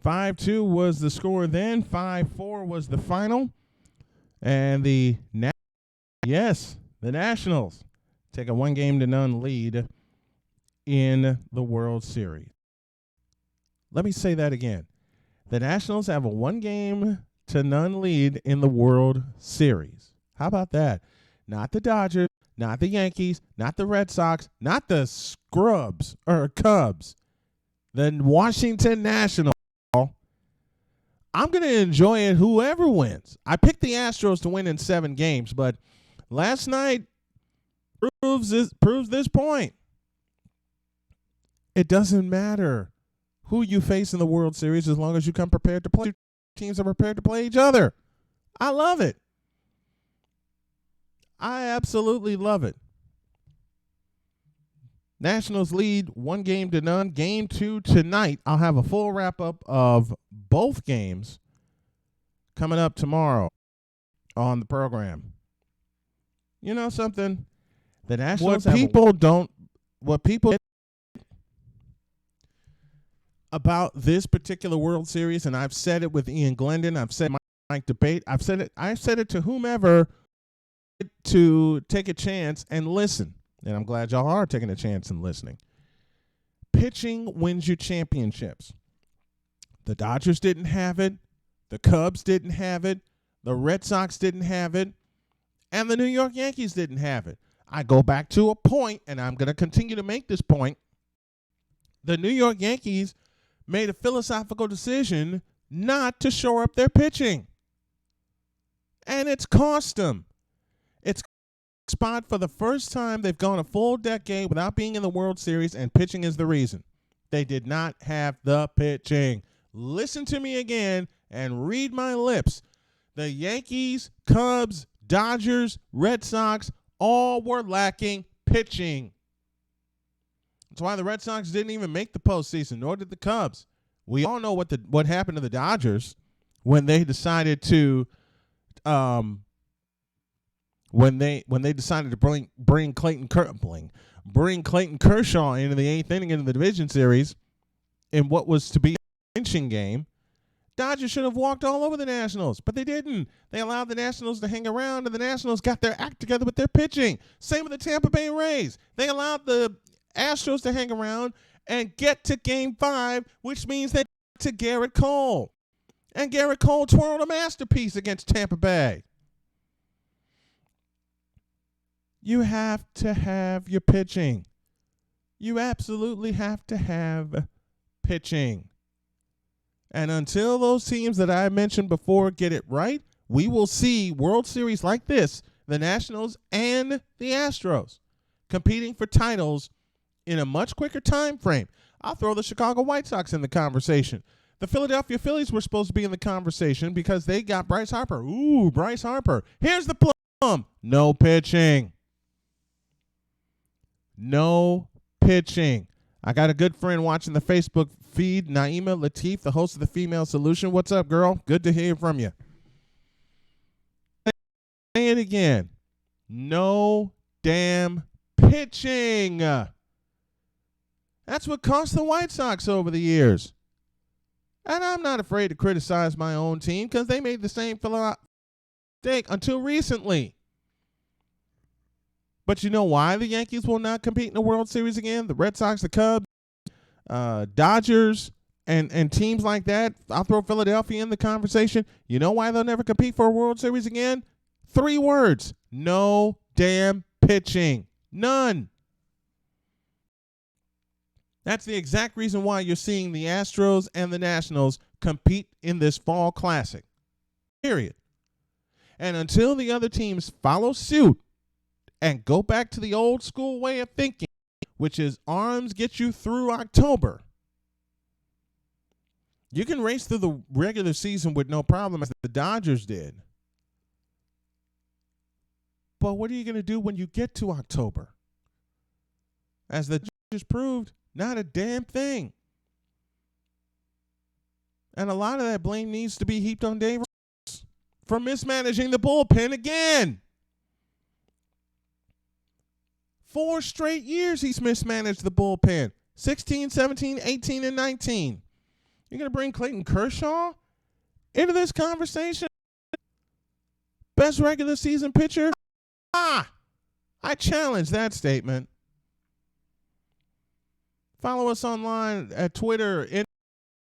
5-2 was the score then. 5-4 was the final. And the Nationals take a 1-0 lead in the World Series. Let me say that again. The Nationals have a 1-0 lead in the World Series. How about that? Not the Dodgers, not the Yankees, not the Red Sox, not the Cubs. The Washington Nationals. I'm going to enjoy it whoever wins. I picked the Astros to win in 7 games, but last night proves this point. It doesn't matter who you face in the World Series as long as you come prepared to play. Teams are prepared to play each other. I love it. I absolutely love it. Nationals lead 1-0. Game 2 tonight. I'll have a full wrap-up of both games coming up tomorrow on the program. You know something? The Nationals what people about this particular World Series, and I've said it with Ian Glendon, I've said my debate, I've said it to whomever to take a chance and listen. And I'm glad y'all are taking a chance and listening. Pitching wins you championships. The Dodgers didn't have it. The Cubs didn't have it. The Red Sox didn't have it. And the New York Yankees didn't have it. I go back to a point, and I'm going to continue to make this point. The New York Yankees made a philosophical decision not to shore up their pitching. And it's cost them. It's spot for the first time. They've gone a full decade without being in the World Series, and pitching is the reason. They did not have the pitching. Listen to me again and read my lips. The Yankees, Cubs, Dodgers, Red Sox all were lacking pitching. That's why the Red Sox didn't even make the postseason, nor did the Cubs. We all know what happened to the Dodgers when they decided to when they decided to bring Clayton Kershaw into the 8th inning into the division series in what was to be a clinching game. Dodgers should have walked all over the Nationals, but they didn't. They allowed the Nationals to hang around, and the Nationals got their act together with their pitching. Same with the Tampa Bay Rays. They allowed the Astros to hang around and get to Game 5, which means they got to Garrett Cole. And Garrett Cole twirled a masterpiece against Tampa Bay. You have to have your pitching. You absolutely have to have pitching. And until those teams that I mentioned before get it right, we will see World Series like this, the Nationals and the Astros, competing for titles in a much quicker time frame. I'll throw the Chicago White Sox in the conversation. The Philadelphia Phillies were supposed to be in the conversation because they got Bryce Harper. Ooh, Bryce Harper. Here's the plum. No pitching. No pitching. I got a good friend watching the Facebook feed, Naima Latif, the host of the Female Solution. What's up, girl? Good to hear from you. Say it again. No damn pitching. That's what cost the White Sox over the years. And I'm not afraid to criticize my own team because they made the same mistake until recently. But you know why the Yankees will not compete in the World Series again? The Red Sox, the Cubs, Dodgers, and teams like that. I'll throw Philadelphia in the conversation. You know why they'll never compete for a World Series again? 3 words. No damn pitching. None. That's the exact reason why you're seeing the Astros and the Nationals compete in this fall classic. Period. And until the other teams follow suit and go back to the old school way of thinking, which is arms get you through October, you can race through the regular season with no problem as the Dodgers did. But what are you going to do when you get to October? As the Dodgers proved, not a damn thing. And a lot of that blame needs to be heaped on Dave Roberts for mismanaging the bullpen again. 4 straight years he's mismanaged the bullpen. 16, 17, 18, and 19. You're going to bring Clayton Kershaw into this conversation? Best regular season pitcher? I challenge that statement. Follow us online at Twitter and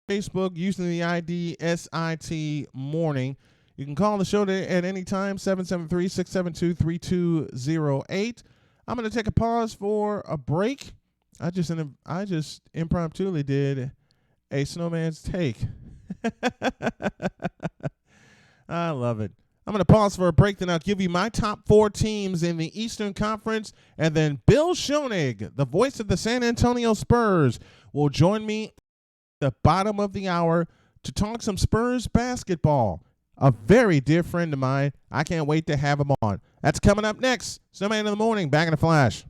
Facebook using the ID SIT Morning. You can call the show at any time, 773-672-3208. I'm going to take a pause for a break. I just impromptu did a Snowman's take. I love it. I'm going to pause for a break, then I'll give you my top 4 teams in the Eastern Conference, and then Bill Schoenig, the voice of the San Antonio Spurs, will join me at the bottom of the hour to talk some Spurs basketball. A very dear friend of mine. I can't wait to have him on. That's coming up next. Snowman in the Morning, back in a flash.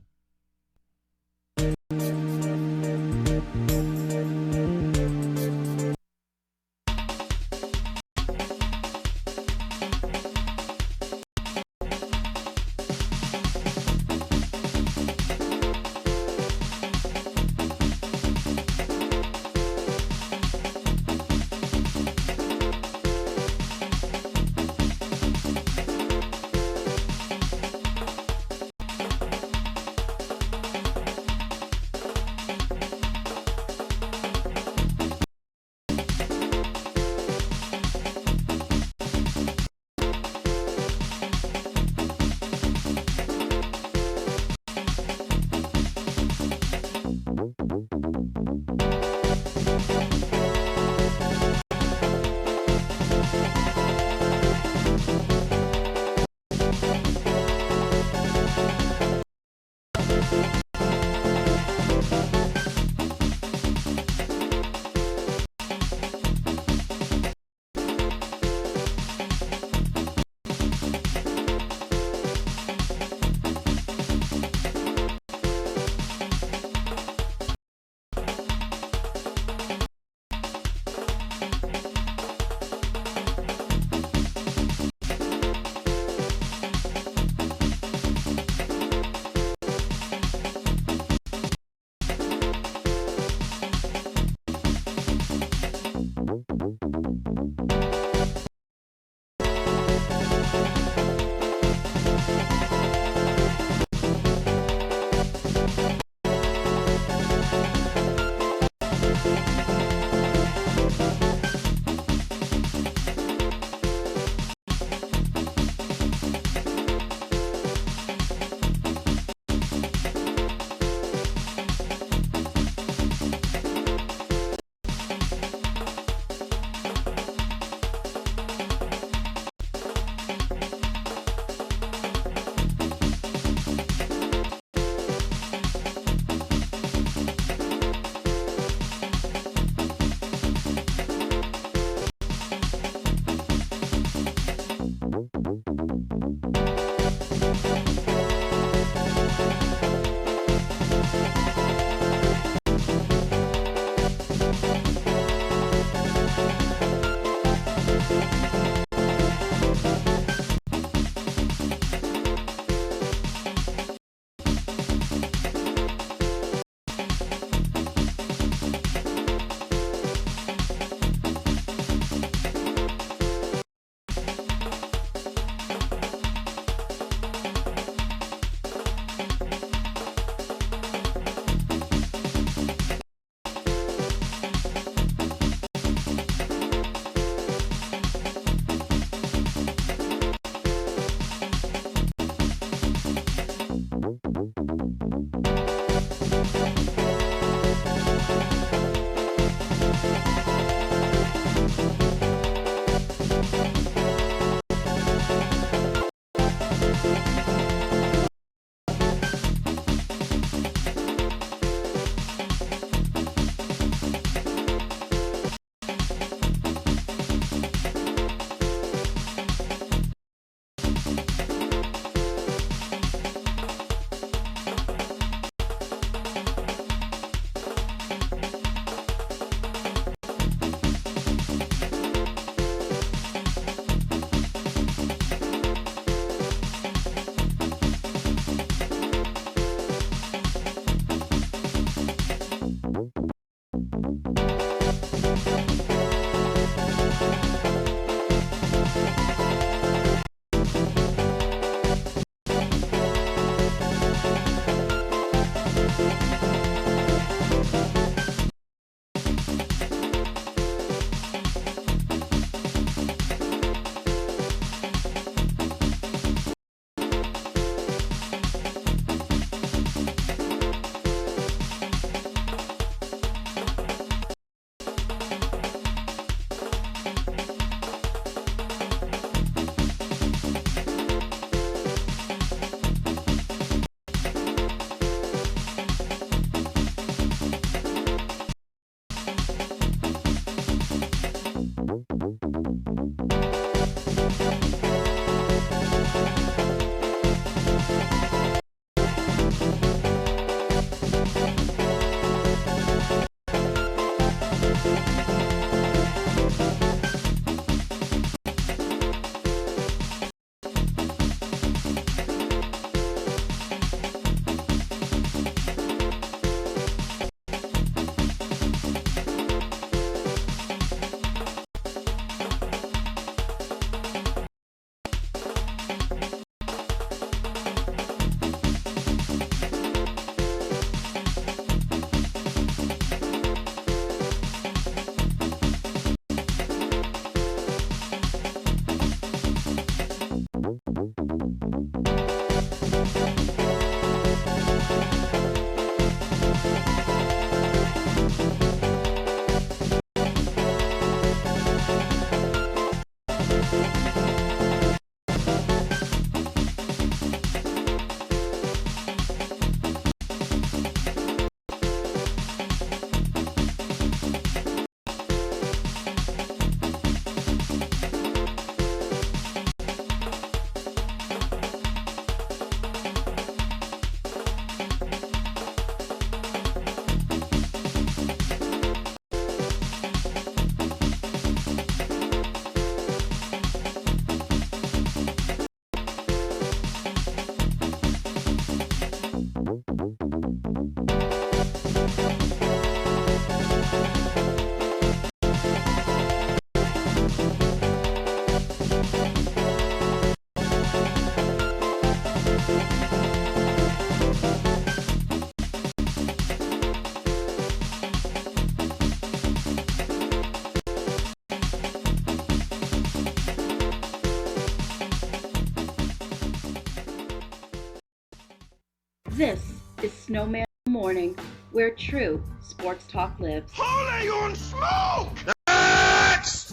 This is Snowman in the Morning, where true sports talk lives. Holy on smoke! That's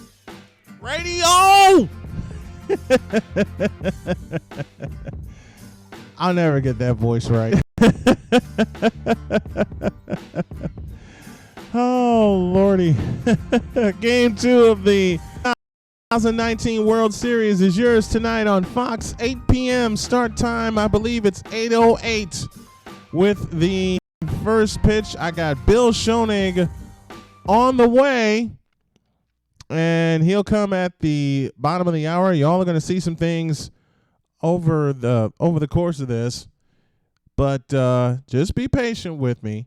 Radio! I'll never get that voice right. Oh, Lordy. Game 2 of the 2019 World Series is yours tonight on Fox, 8 p.m. start time. I believe it's 8:08 with the first pitch. I got Bill Schoening on the way, and he'll come at the bottom of the hour. Y'all are going to see some things over the course of this, but just be patient with me.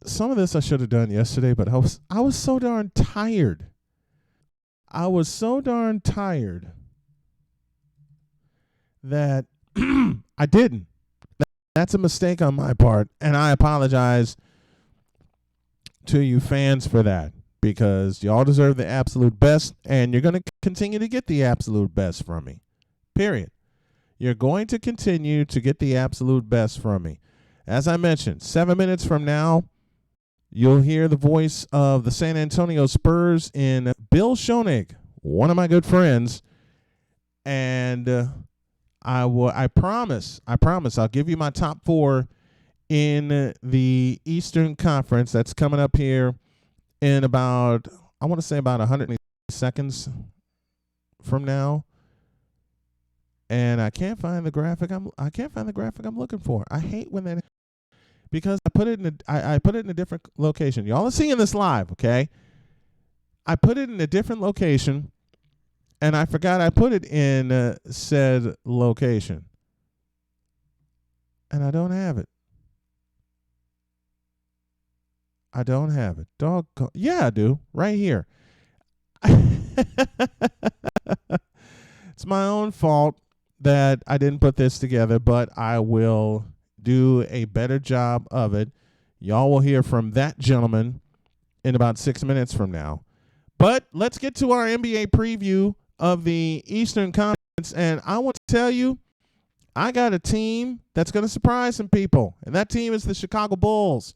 Some of this I should have done yesterday, but I was so darn tired. I was so darn tired that I didn't. That's a mistake on my part, and I apologize to you fans for that, because y'all deserve the absolute best, and you're going to continue to get the absolute best from me. Period. You're going to continue to get the absolute best from me. As I mentioned, 7 minutes from now, you'll hear the voice of the San Antonio Spurs in Bill Schoening, one of my good friends, and I promise I'll give you my top 4 in the Eastern Conference. That's coming up here in about, I want to say about 100 seconds from now. And I can't find the graphic I'm looking for. I hate when that, because I put it in a different location. Y'all are seeing this live, okay? I put it in a different location, and I forgot I put it in said location. And I don't have it. Doggone. Yeah, I do. Right here. It's my own fault that I didn't put this together, but I will do a better job of it. Y'all will hear from that gentleman in about 6 minutes from now. But let's get to our NBA preview of the Eastern Conference, and I want to tell you, I got a team that's going to surprise some people, and that team is the Chicago Bulls,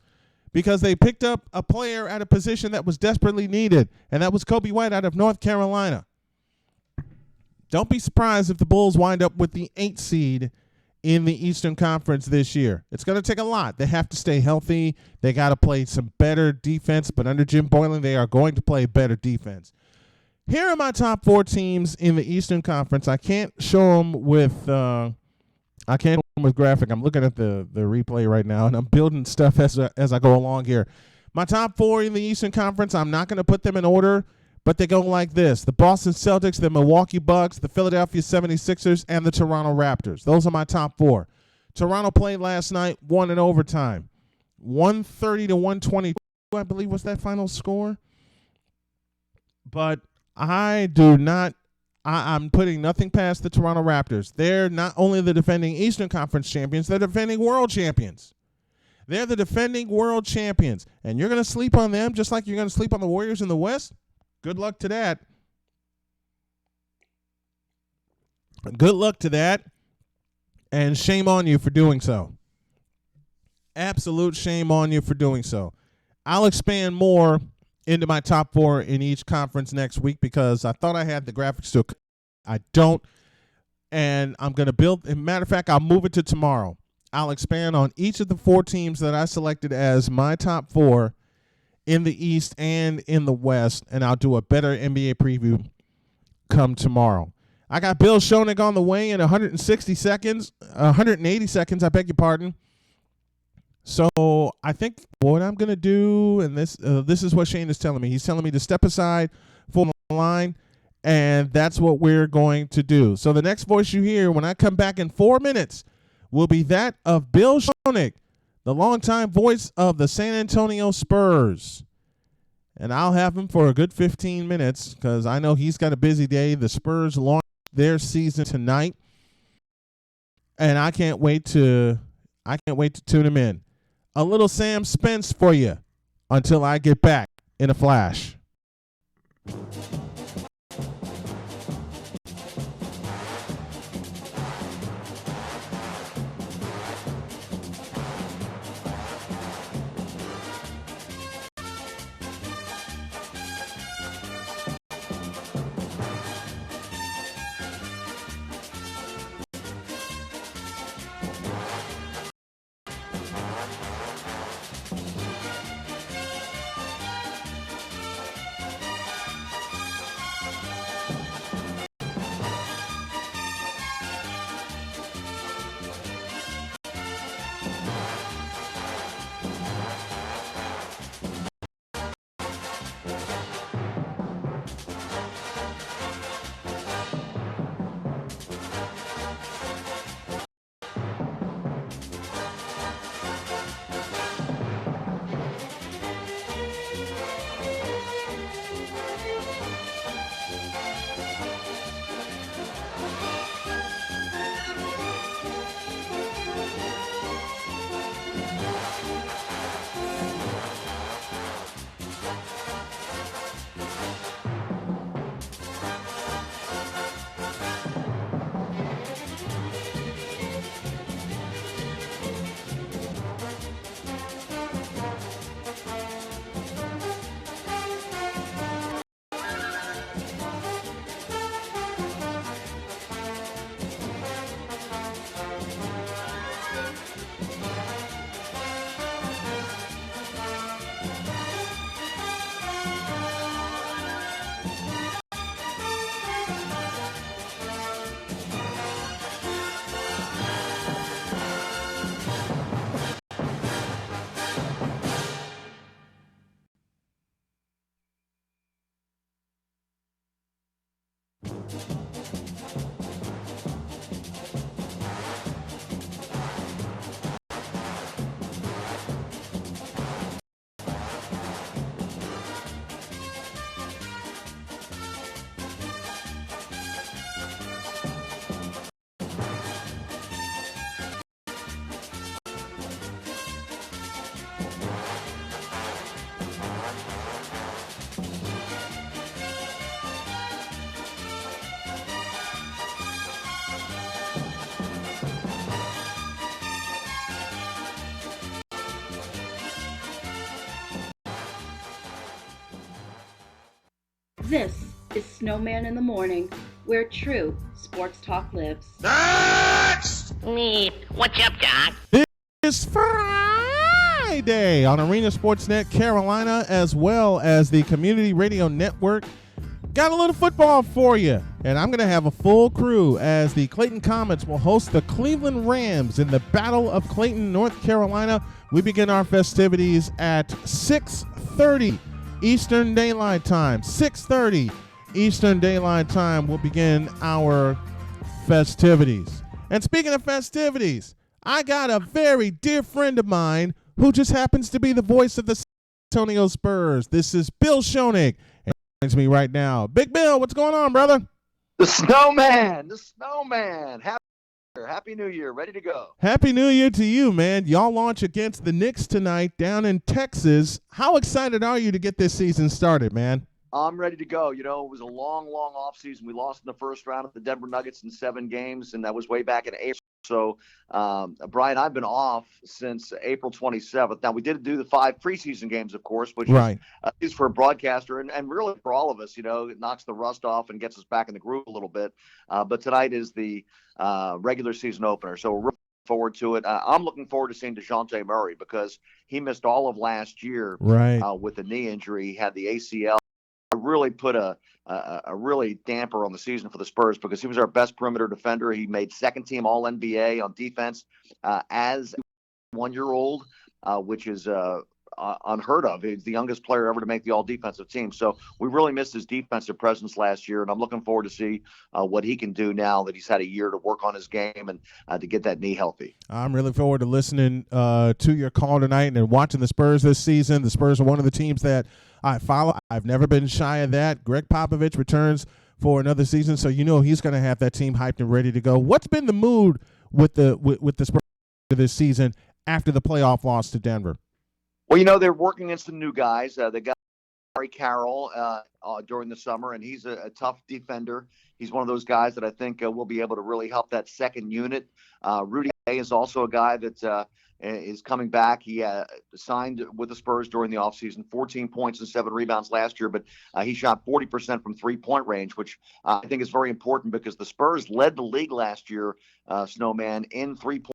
because they picked up a player at a position that was desperately needed, and that was Kobe White out of North Carolina. Don't be surprised if the Bulls wind up with the 8th seed in the Eastern Conference this year. It's going to take a lot. They have to stay healthy. They got to play some better defense, but under Jim Boylan, they are going to play better defense. Here are my top 4 teams in the Eastern Conference. I can't show them with graphic. I'm looking at the replay right now, and I'm building stuff as I go along here. My top 4 in the Eastern Conference, I'm not going to put them in order, but they go like this: the Boston Celtics, the Milwaukee Bucks, the Philadelphia 76ers, and the Toronto Raptors. Those are my top 4. Toronto played last night, won in overtime. 130-122, I believe, was that final score. But I'm putting nothing past the Toronto Raptors. They're not only the defending Eastern Conference champions, they're defending world champions. They're the defending world champions. And you're going to sleep on them just like you're going to sleep on the Warriors in the West? Good luck to that. Good luck to that. And shame on you for doing so. Absolute shame on you for doing so. I'll expand more into my top 4 in each conference next week, because I thought I had the graphics to. I don't. And I'm going to build. As a matter of fact, I'll move it to tomorrow. I'll expand on each of the 4 teams that I selected as my top 4 in the East and in the West, and I'll do a better NBA preview come tomorrow. I got Bill Schoening on the way in 180 seconds, I beg your pardon. So I think what I'm going to do, and this is what Shane is telling me. He's telling me to step aside for the line, and that's what we're going to do. So the next voice you hear when I come back in 4 minutes will be that of Bill Schoening, the longtime voice of the San Antonio Spurs. And I'll have him for a good 15 minutes, because I know he's got a busy day. The Spurs launch their season tonight, and I can't wait to tune him in. A little Sam Spence for you until I get back in a flash. This is Snowman in the Morning, where true sports talk lives. What's up, Doc? It's Friday on Arena Sportsnet Carolina, as well as the Community Radio Network. Got a little football for you, and I'm going to have a full crew as the Clayton Comets will host the Cleveland Rams in the Battle of Clayton, North Carolina. We begin our festivities at 6:30 Eastern Daylight Time. 6:30 Eastern Daylight Time will begin our festivities. And speaking of festivities, I got a very dear friend of mine who just happens to be the voice of the San Antonio Spurs. This is Bill Schoenig, and he joins me right now. Big Bill, what's going on, brother? The Snowman. Happy New Year. Ready to go. Happy New Year to you, man. Y'all launch against the Knicks tonight down in Texas. How excited are you to get this season started, man? I'm ready to go. You know, it was a long offseason. We lost in the first round of the Denver Nuggets in 7 games, and that was way back in April. So, Brian, I've been off since April 27th. Now, we did do the 5 preseason games, of course, which is for a broadcaster and really for all of us. You know, it knocks the rust off and gets us back in the groove a little bit. But tonight is the regular season opener. So we're looking forward to it. I'm looking forward to seeing DeJounte Murray because he missed all of last year with a knee injury. He had the ACL. Really put a really damper on the season for the Spurs because he was our best perimeter defender. He made second team All NBA on defense as a 1-year-old, which is unheard of. He's the youngest player ever to make the All Defensive team. So we really missed his defensive presence last year, and I'm looking forward to see what he can do now that he's had a year to work on his game and to get that knee healthy. I'm really forward to listening to your call tonight and watching the Spurs this season. The Spurs are one of the teams that I follow. I've never been shy of that. Greg Popovich returns for another season, so you know he's going to have that team hyped and ready to go. What's been the mood with the Spurs this season after the playoff loss to Denver? Well, you know, they're working against some new guys. They got Gary Carroll during the summer, and he's a tough defender. He's one of those guys that I think will be able to really help that second unit. Rudy Gay is also a guy that is coming back. He signed with the Spurs during the offseason, 14 points and 7 rebounds last year, but he shot 40% from three-point range, which I think is very important because the Spurs led the league last year, Snowman, in three-point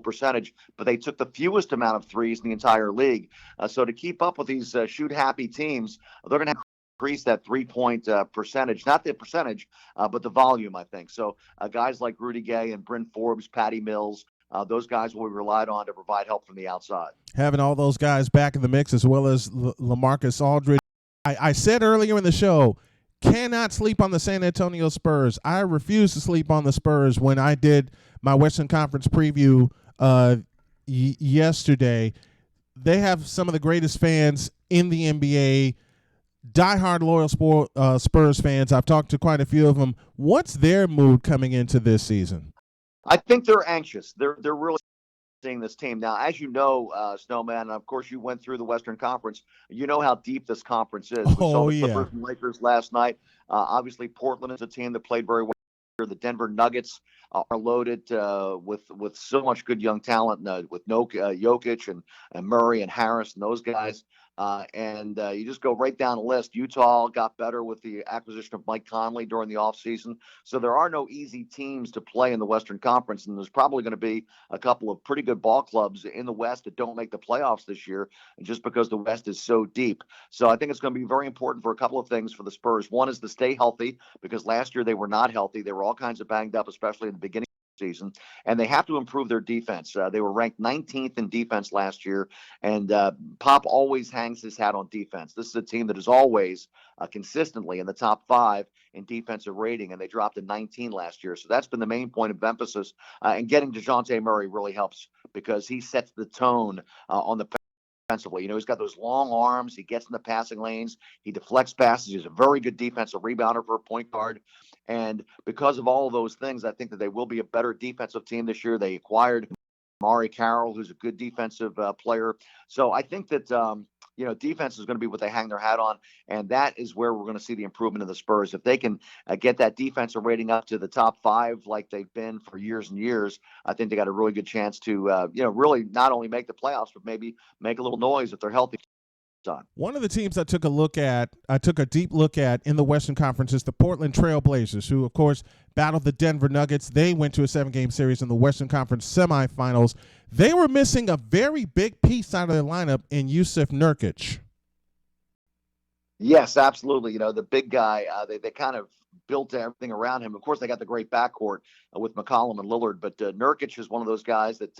percentage, but they took the fewest amount of threes in the entire league. So to keep up with these shoot-happy teams, they're going to have to increase that three-point percentage, not the percentage, but the volume, I think. So guys like Rudy Gay and Bryn Forbes, Patty Mills, those guys will be relied on to provide help from the outside. Having all those guys back in the mix as well as LaMarcus Aldridge. I said earlier in the show, cannot sleep on the San Antonio Spurs. I refused to sleep on the Spurs when I did my Western Conference preview yesterday. They have some of the greatest fans in the NBA, diehard loyal Spurs fans. I've talked to quite a few of them. What's their mood coming into this season? I think they're anxious. They're really seeing this team. Now, as you know, Snowman, and of course you went through the Western Conference, you know how deep this conference is. We saw the Clippers and Lakers last night. Obviously, Portland is a team that played very well. The Denver Nuggets are loaded with so much good young talent, with Jokic and Murray and Harris and those guys. And you just go right down the list. Utah got better with the acquisition of Mike Conley during the offseason. So there are no easy teams to play in the Western Conference, and there's probably going to be a couple of pretty good ball clubs in the West that don't make the playoffs this year just because the West is so deep. So I think it's going to be very important for a couple of things for the Spurs. One is to stay healthy because last year they were not healthy. They were all kinds of banged up, especially in the beginning season, and they have to improve their defense. They were ranked 19th in defense last year, and Pop always hangs his hat on defense. This is a team that is always consistently in the top 5 in defensive rating, and they dropped to 19 last year. So that's been the main point of emphasis, and getting DeJounte Murray really helps because he sets the tone on the defensively. He's got those long arms. He gets in the passing lanes. He deflects passes. He's a very good defensive rebounder for a point guard. And because of all of those things, I think that they will be a better defensive team this year. They acquired Mari Carroll, who's a good defensive player. So I think that, defense is going to be what they hang their hat on. And that is where we're going to see the improvement of the Spurs. If they can get that defensive rating up to the top 5 like they've been for years and years, I think they got a really good chance to, really not only make the playoffs, but maybe make a little noise if they're healthy. One of the teams I took a deep look at in the Western Conference is the Portland Trail Blazers, who, of course, battled the Denver Nuggets. They went to a 7-game series in the Western Conference semifinals. They were missing a very big piece out of their lineup in Yusuf Nurkic. Yes, absolutely. The big guy, they kind of built everything around him. Of course, they got the great backcourt with McCollum and Lillard, but Nurkic is one of those guys that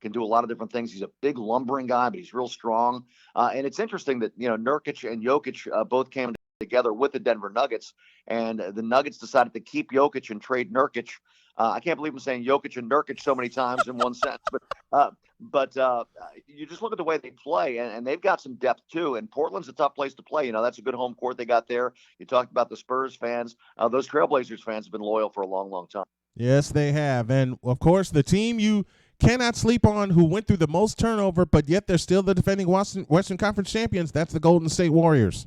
can do a lot of different things. He's a big lumbering guy, but he's real strong. And it's interesting that, Nurkic and Jokic both came together with the Denver Nuggets, and the Nuggets decided to keep Jokic and trade Nurkic. I can't believe I'm saying Jokic and Nurkic so many times in one sentence, but you just look at the way they play, and they've got some depth too. And Portland's a tough place to play. That's a good home court they got there. You talked about the Spurs fans. Those Trailblazers fans have been loyal for a long, long time. Yes, they have. And, of course, the team you cannot sleep on who went through the most turnover, but yet they're still the defending Western Conference champions, that's the Golden State Warriors.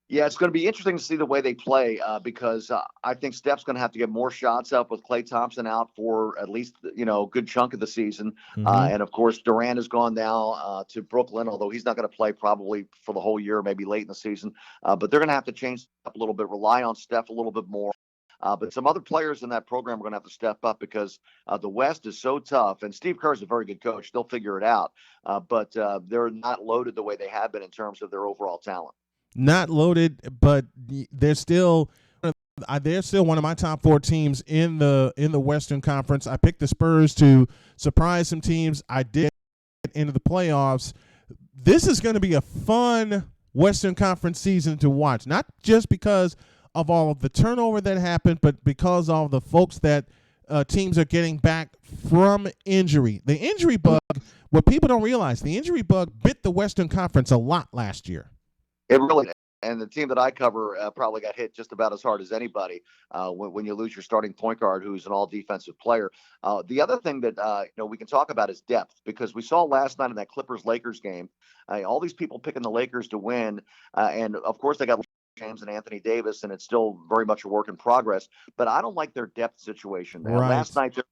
Yeah, it's going to be interesting to see the way they play because I think Steph's going to have to get more shots up with Klay Thompson out for at least, a good chunk of the season. Mm-hmm. And, of course, Durant has gone now to Brooklyn, although he's not going to play probably for the whole year, maybe late in the season. But they're going to have to change up a little bit, rely on Steph a little bit more. But some other players in that program are going to have to step up because the West is so tough. And Steve Kerr's a very good coach. They'll figure it out. But they're not loaded the way they have been in terms of their overall talent. Not loaded, but they're still one of my top 4 teams in the Western Conference. I picked the Spurs to surprise some teams. I did get into the playoffs. This is going to be a fun Western Conference season to watch, not just because of all of the turnover that happened, but because of all the folks that teams are getting back from injury. The injury bug, what people don't realize, the injury bug bit the Western Conference a lot last year. It really did. And the team that I cover probably got hit just about as hard as anybody when you lose your starting point guard, who's an all-defensive player. The other thing that we can talk about is depth, because we saw last night in that Clippers-Lakers game, all these people picking the Lakers to win, and of course they got James and Anthony Davis, and it's still very much a work in progress. But I don't like their depth situation. Right. Last night, their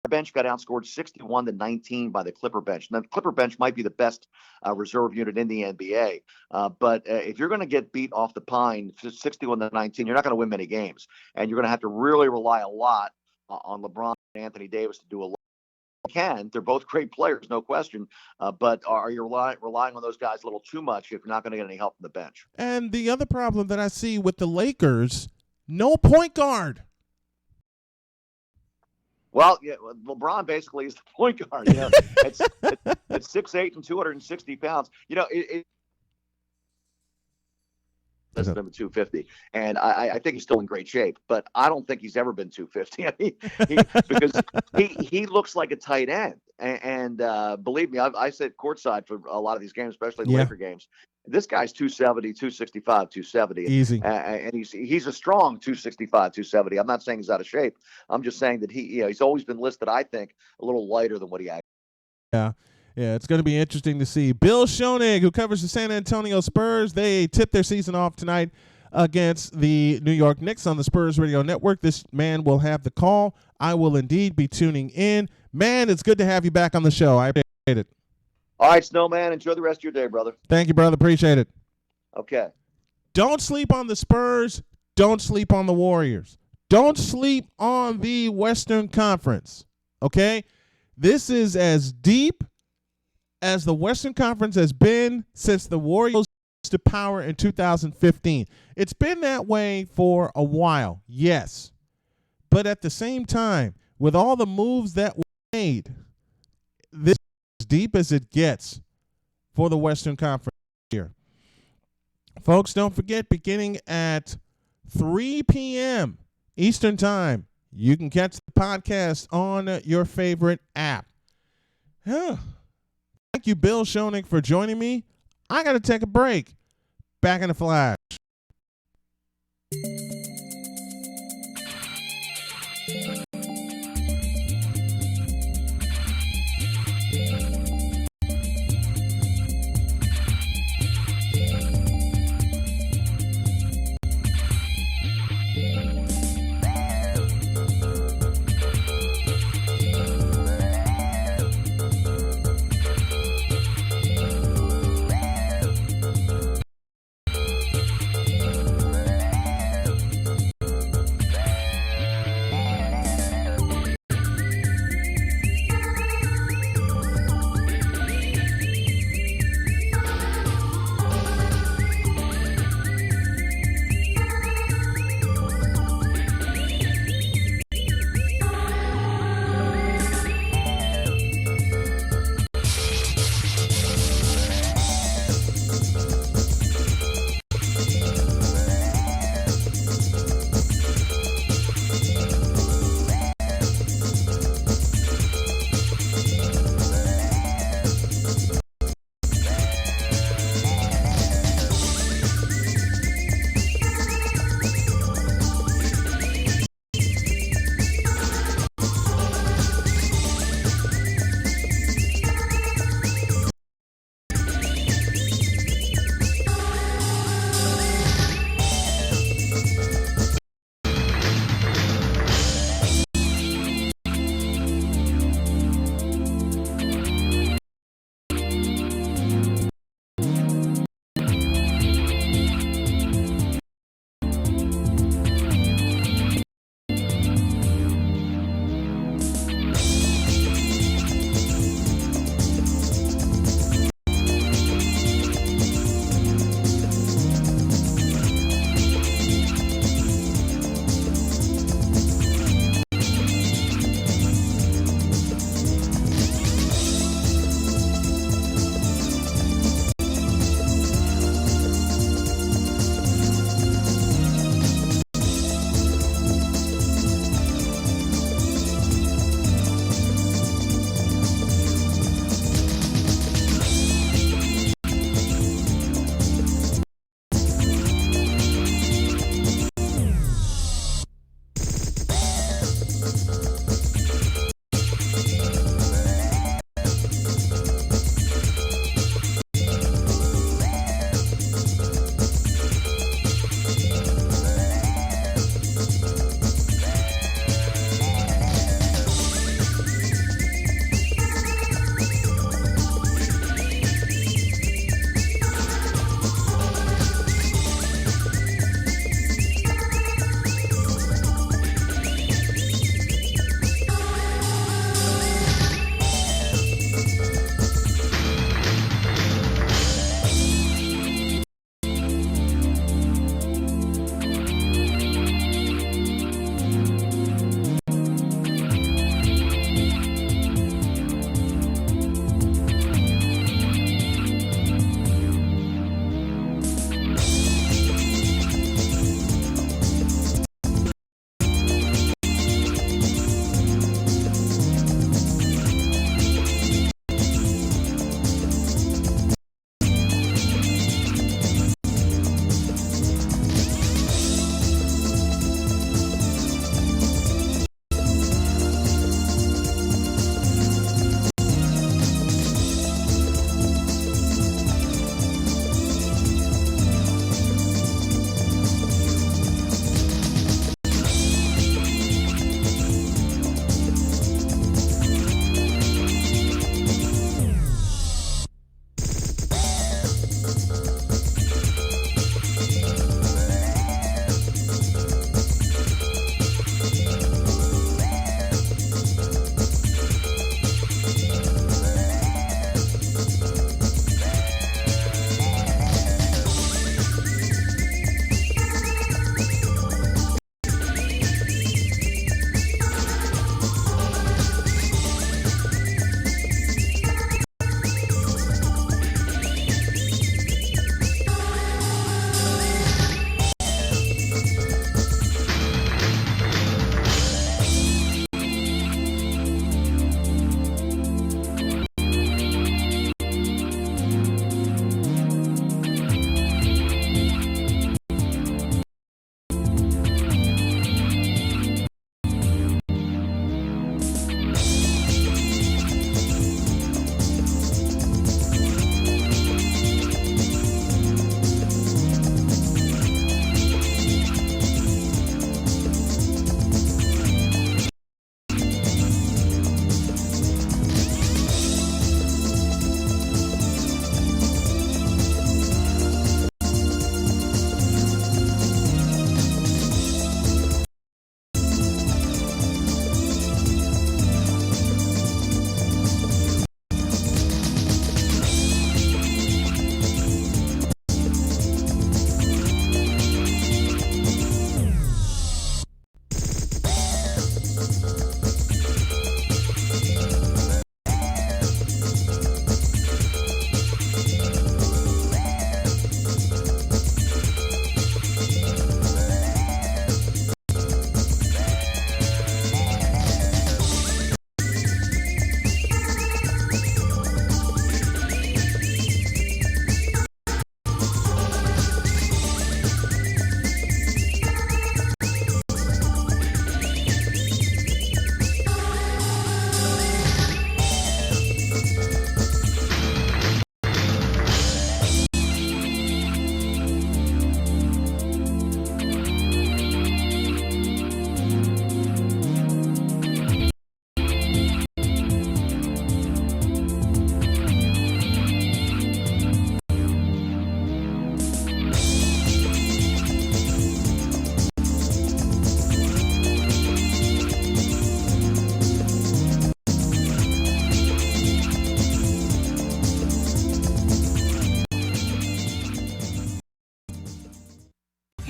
bench got outscored 61-19 by the Clipper bench. Now, the Clipper bench might be the best reserve unit in the NBA. But if you're going to get beat off the pine 61-19, you're not going to win many games. And you're going to have to really rely a lot on LeBron and Anthony Davis to do a lot. They're both great players, no question. But are you relying on those guys a little too much if you're not going to get any help from the bench? And the other problem that I see with the Lakers, no point guard. Well, yeah, LeBron basically is the point guard. It's 6'8" and 260 pounds. Less than 250, and I think he's still in great shape. But I don't think he's ever been 250. I mean, because he looks like a tight end. And believe me, I sit courtside for a lot of these games, especially the Laker games. This guy's 270, 265, 270. Easy. And he's a strong 265, 270. I'm not saying he's out of shape. I'm just saying that he's always been listed, I think, a little lighter than what he actually. Yeah, it's going to be interesting to see. Bill Schoenig, who covers the San Antonio Spurs, they tip their season off tonight against the New York Knicks on the Spurs Radio Network. This man will have the call. I will indeed be tuning in. Man, it's good to have you back on the show. I appreciate it. All right, Snowman, enjoy the rest of your day, brother. Thank you, brother. Appreciate it. Okay. Don't sleep on the Spurs. Don't sleep on the Warriors. Don't sleep on the Western Conference, okay? This is as deep as the Western Conference has been since the Warriors rose to power in 2015. It's been that way for a while, yes. But at the same time, with all the moves that were made, this is as deep as it gets for the Western Conference here. Folks, don't forget, beginning at 3 p.m. Eastern Time, you can catch the podcast on your favorite app. Thank you, Bill Schoening, for joining me. I got to take a break. Back in a flash.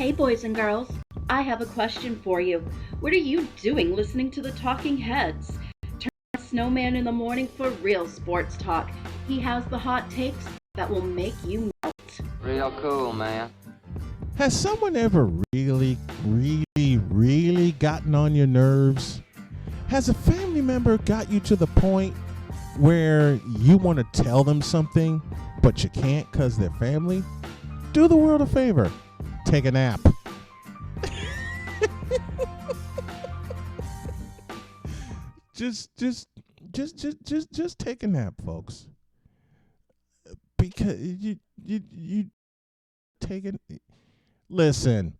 Hey, boys and girls, I have a question for you. What are you doing listening to the Talking Heads? Turn on Snowman in the morning for real sports talk. He has the hot takes that will make you melt. Real cool, man. Has someone ever really gotten on your nerves? Has a family member got you to the point where you want to tell them something, but you can't because they're family? Do the world a favor. Take a nap. Just take a nap, folks. Because you take it. Listen,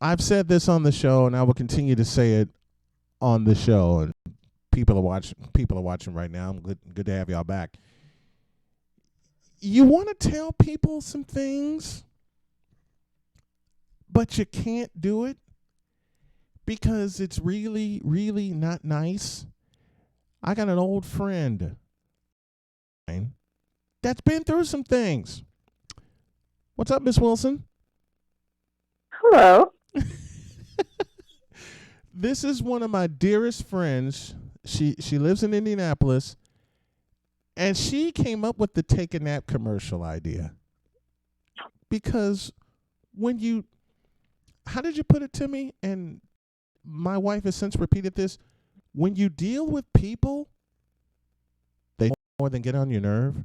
I've said this on the show, and I will continue to say it on the show. And people are watching right now. I'm good to have y'all back. You want to tell people some things, but you can't do it because it's really not nice. I got an old friend that's been through some things. What's up, Miss Wilson? Hello. This is one of my dearest friends. She lives in Indianapolis, and she came up with the take a nap commercial idea. Because how did you put it to me? And my wife has since repeated this. When you deal with people, they more than get on your nerve.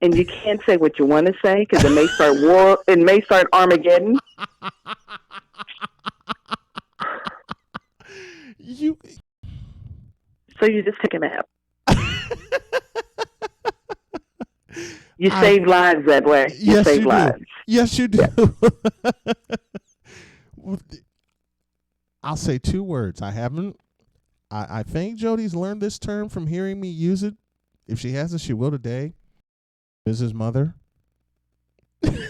And you can't say what you want to say because it may start war. It may start Armageddon. So you just take a nap. You save lives that way. You save lives. Yes, you do. Yeah. I'll say two words. I think Jody's learned this term from hearing me use it. If she hasn't, she will today. Mrs. Mother. Yeah.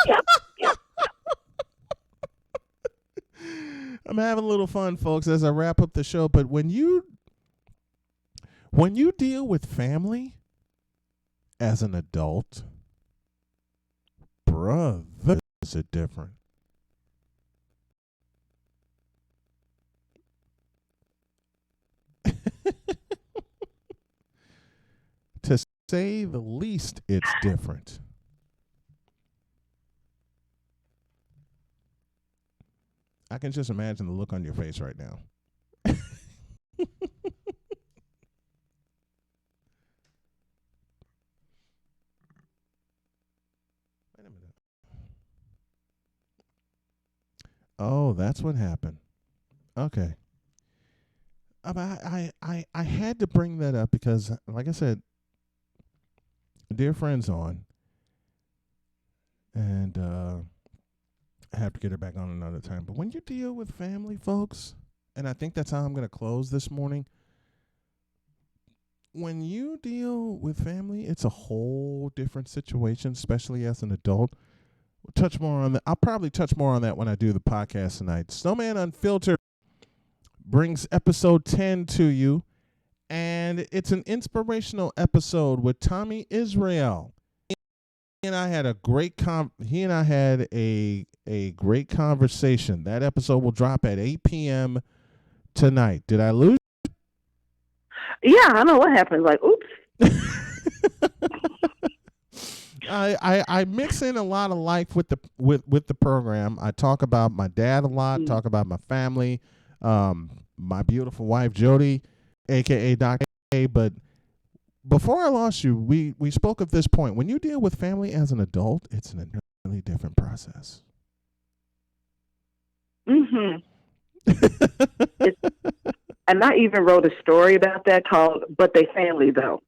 Yep. I'm having a little fun, folks, as I wrap up the show. But when you deal with family as an adult, brother, is it different? To say the least, it's different. I can just imagine the look on your face right now. Wait a minute. Oh, that's what happened. Okay. I had to bring that up because, like I said, dear friend's on, and I have to get her back on another time. But when you deal with family, folks, and I think that's how I'm going to close this morning. When you deal with family, it's a whole different situation, especially as an adult. We'll touch more on that. I'll probably touch more on that when I do the podcast tonight. Snowman Unfiltered brings episode 10 to you, and it's an inspirational episode with Tommy Israel. He and I had a great great conversation. That episode will drop at 8 p.m. tonight. Did I lose? Yeah, I know what happened. Like, oops. I mix in a lot of life with the program. I talk about my dad a lot, talk about my family, my beautiful wife Jody, aka Doc A. But before I lost you, we spoke of this point. When you deal with family as an adult, it's an entirely different process. Mm-hmm. And I even wrote a story about that called "But They Family Though."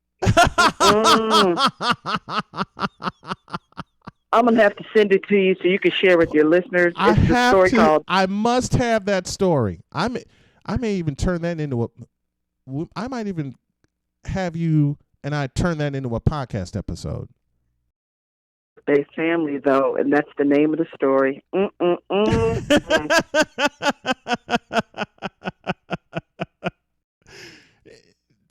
I'm gonna have to send it to you so you can share with your listeners. It's a story called. I must have that story. I may even turn that into a. I might even have you and I turn that into a podcast episode. They family though, and that's the name of the story.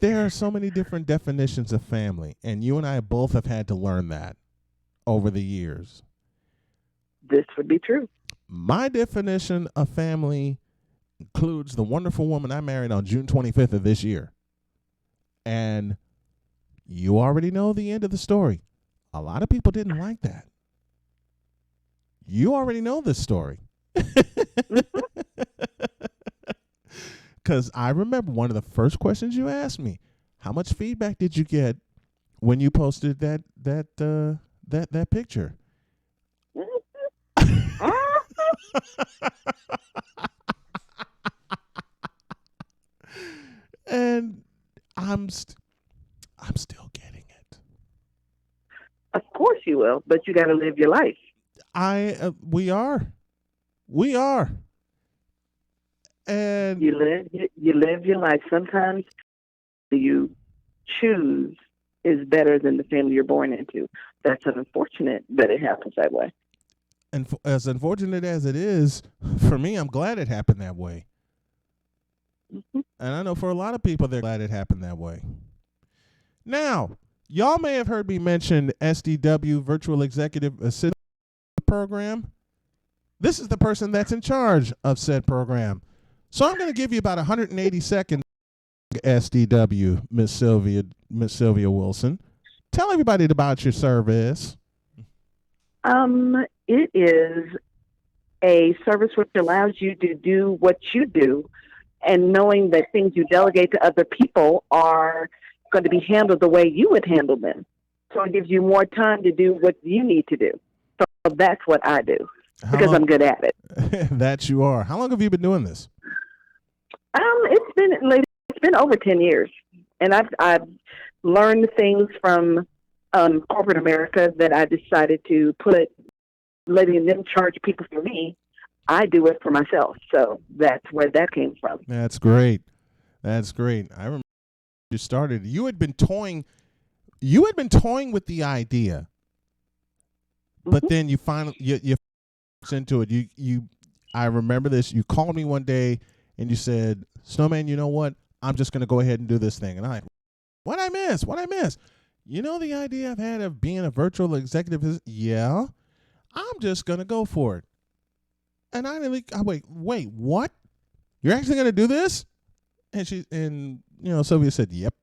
There are so many different definitions of family, and you and I both have had to learn that over the years. This would be true. My definition of family includes the wonderful woman I married on June 25th of this year. And you already know the end of the story. A lot of people didn't like that. You already know this story. Because I remember one of the first questions you asked me, how much feedback did you get when you posted that picture? And I'm still getting it. Of course you will, but you got to live your life. We are, and you live your life. Sometimes you choose is better than the family you're born into. That's unfortunate, but it happens that way. And as unfortunate as it is, for me, I'm glad it happened that way. Mm-hmm. And I know for a lot of people, they're glad it happened that way. Now, y'all may have heard me mention SDW, Virtual Executive Assistant Program. This is the person that's in charge of said program. So I'm going to give you about 180 seconds, SDW, Miss Sylvia Wilson. Tell everybody about your service. It is a service which allows you to do what you do, and knowing that things you delegate to other people are going to be handled the way you would handle them. So it gives you more time to do what you need to do. So that's what I do because I'm good at it. That you are. How long have you been doing this? It's been over 10 years, and I've learned things from corporate America that I decided to put, letting them charge people for me. I do it for myself. So that's where that came from. That's great. I remember you started. You had been toying with the idea, but then you finally you into it. I remember this. You called me one day and you said, "Snowman, you know what? I'm just going to go ahead and do this thing." And what I miss? You know the idea I've had of being a virtual executive? Yeah, I'm just going to go for it. And wait, what? You're actually going to do this? And Sylvia said, "Yep."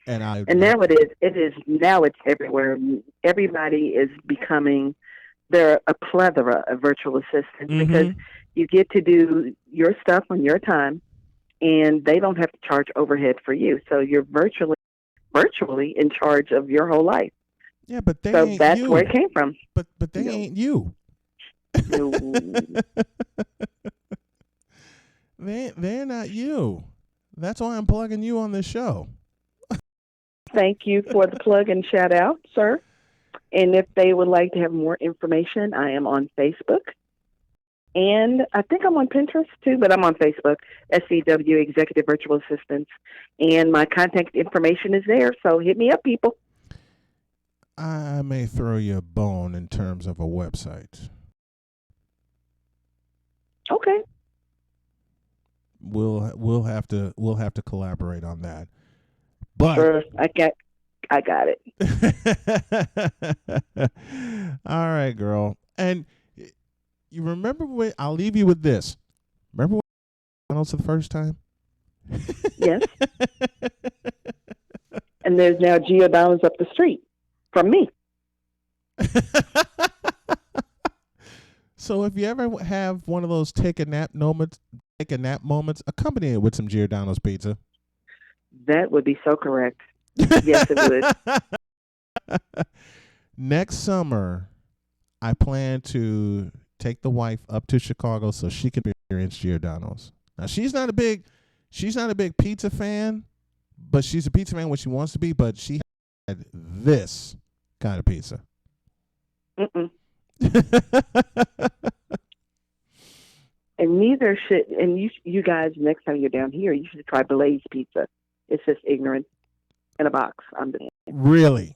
And now it's everywhere. Everybody is becoming, there are a plethora of virtual assistants because you get to do your stuff on your time, and they don't have to charge overhead for you. So you're virtually in charge of your whole life. Yeah, but that's where it came from. But they ain't you. No. They're not you. That's why I'm plugging you on this show. Thank you for the plug and shout out, sir. And if they would like to have more information, I am on Facebook. And I think I'm on Pinterest too, but I'm on Facebook, SCW Executive Virtual Assistants. And my contact information is there, so hit me up, people. I may throw you a bone in terms of a website. Okay. We'll have to collaborate on that. But sure, I got it. All right, girl. And you remember when I'll leave you with this. Remember when McDonald's the first time? Yes. And there's now Giordano's up the street from me. So if you ever have one of those take a nap moments, accompany it with some Giordano's pizza. That would be so correct. Yes, it would. Next summer, I plan to take the wife up to Chicago so she can experience Giordano's. Now she's not a big pizza fan, but she's a pizza fan when she wants to be. But she had this kind of pizza. And neither should. And you guys, next time you're down here, you should try Blaze Pizza. It's just ignorant in a box. I'm done. Really?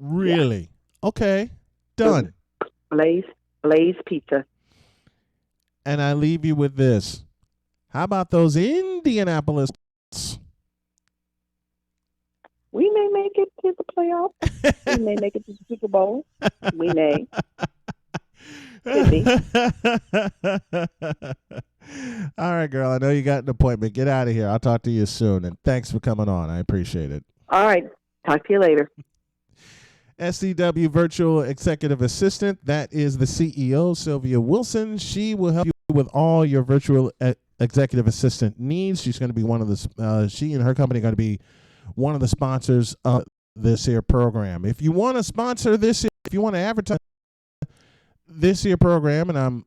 Yeah. Okay, done. Blaze Pizza. And I leave you with this. How about those Indianapolis? We may make it to the playoffs. We may make it to the Super Bowl. We may. Could be. All right, girl. I know you got an appointment. Get out of here. I'll talk to you soon. And thanks for coming on. I appreciate it. All right. Talk to you later. SCW Virtual Executive Assistant. That is the CEO, Sylvia Wilson. She will help you with all your virtual executive assistant needs. She's going to be one of the, she and her company are going to be one of the sponsors of this here program. If you want to sponsor this, if you want to advertise this here program, and I'm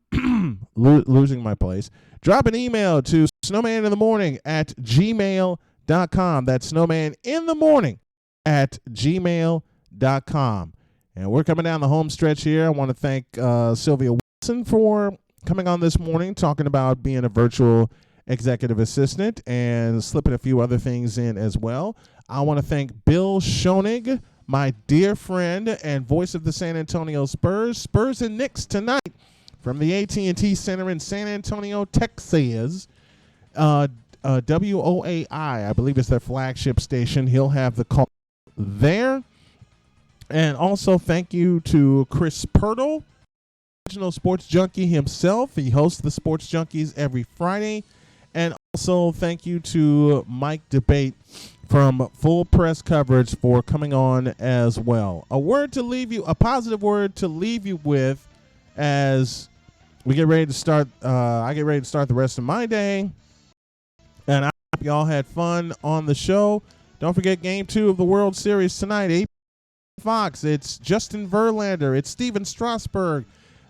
losing my place, drop an email to snowmaninthemorning@gmail.com. That's snowmaninthemorning@gmail.com. And we're coming down the home stretch here. I want to thank Sylvia Wilson for coming on this morning, talking about being a virtual executive assistant and slipping a few other things in as well. I want to thank Bill Schoenig, my dear friend and voice of the San Antonio Spurs. Spurs and Knicks tonight from the AT&T Center in San Antonio, Texas. WOAI, I believe it's their flagship station. He'll have the call there. And also thank you to Chris Pirtle, original sports junkie himself. He hosts the Sports Junkies every Friday. And also thank you to Mike Debate from Full Press Coverage for coming on as well. A word to leave you, a positive word to leave you with as we get ready to start, I get ready to start the rest of my day. And I hope y'all had fun on the show. Don't forget Game 2 of the World Series tonight, 8 Fox. It's Justin Verlander. It's Steven Strasburg.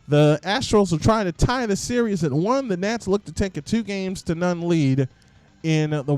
The Astros are trying to tie the series at 1. The Nats look to take a 2-0 lead in the World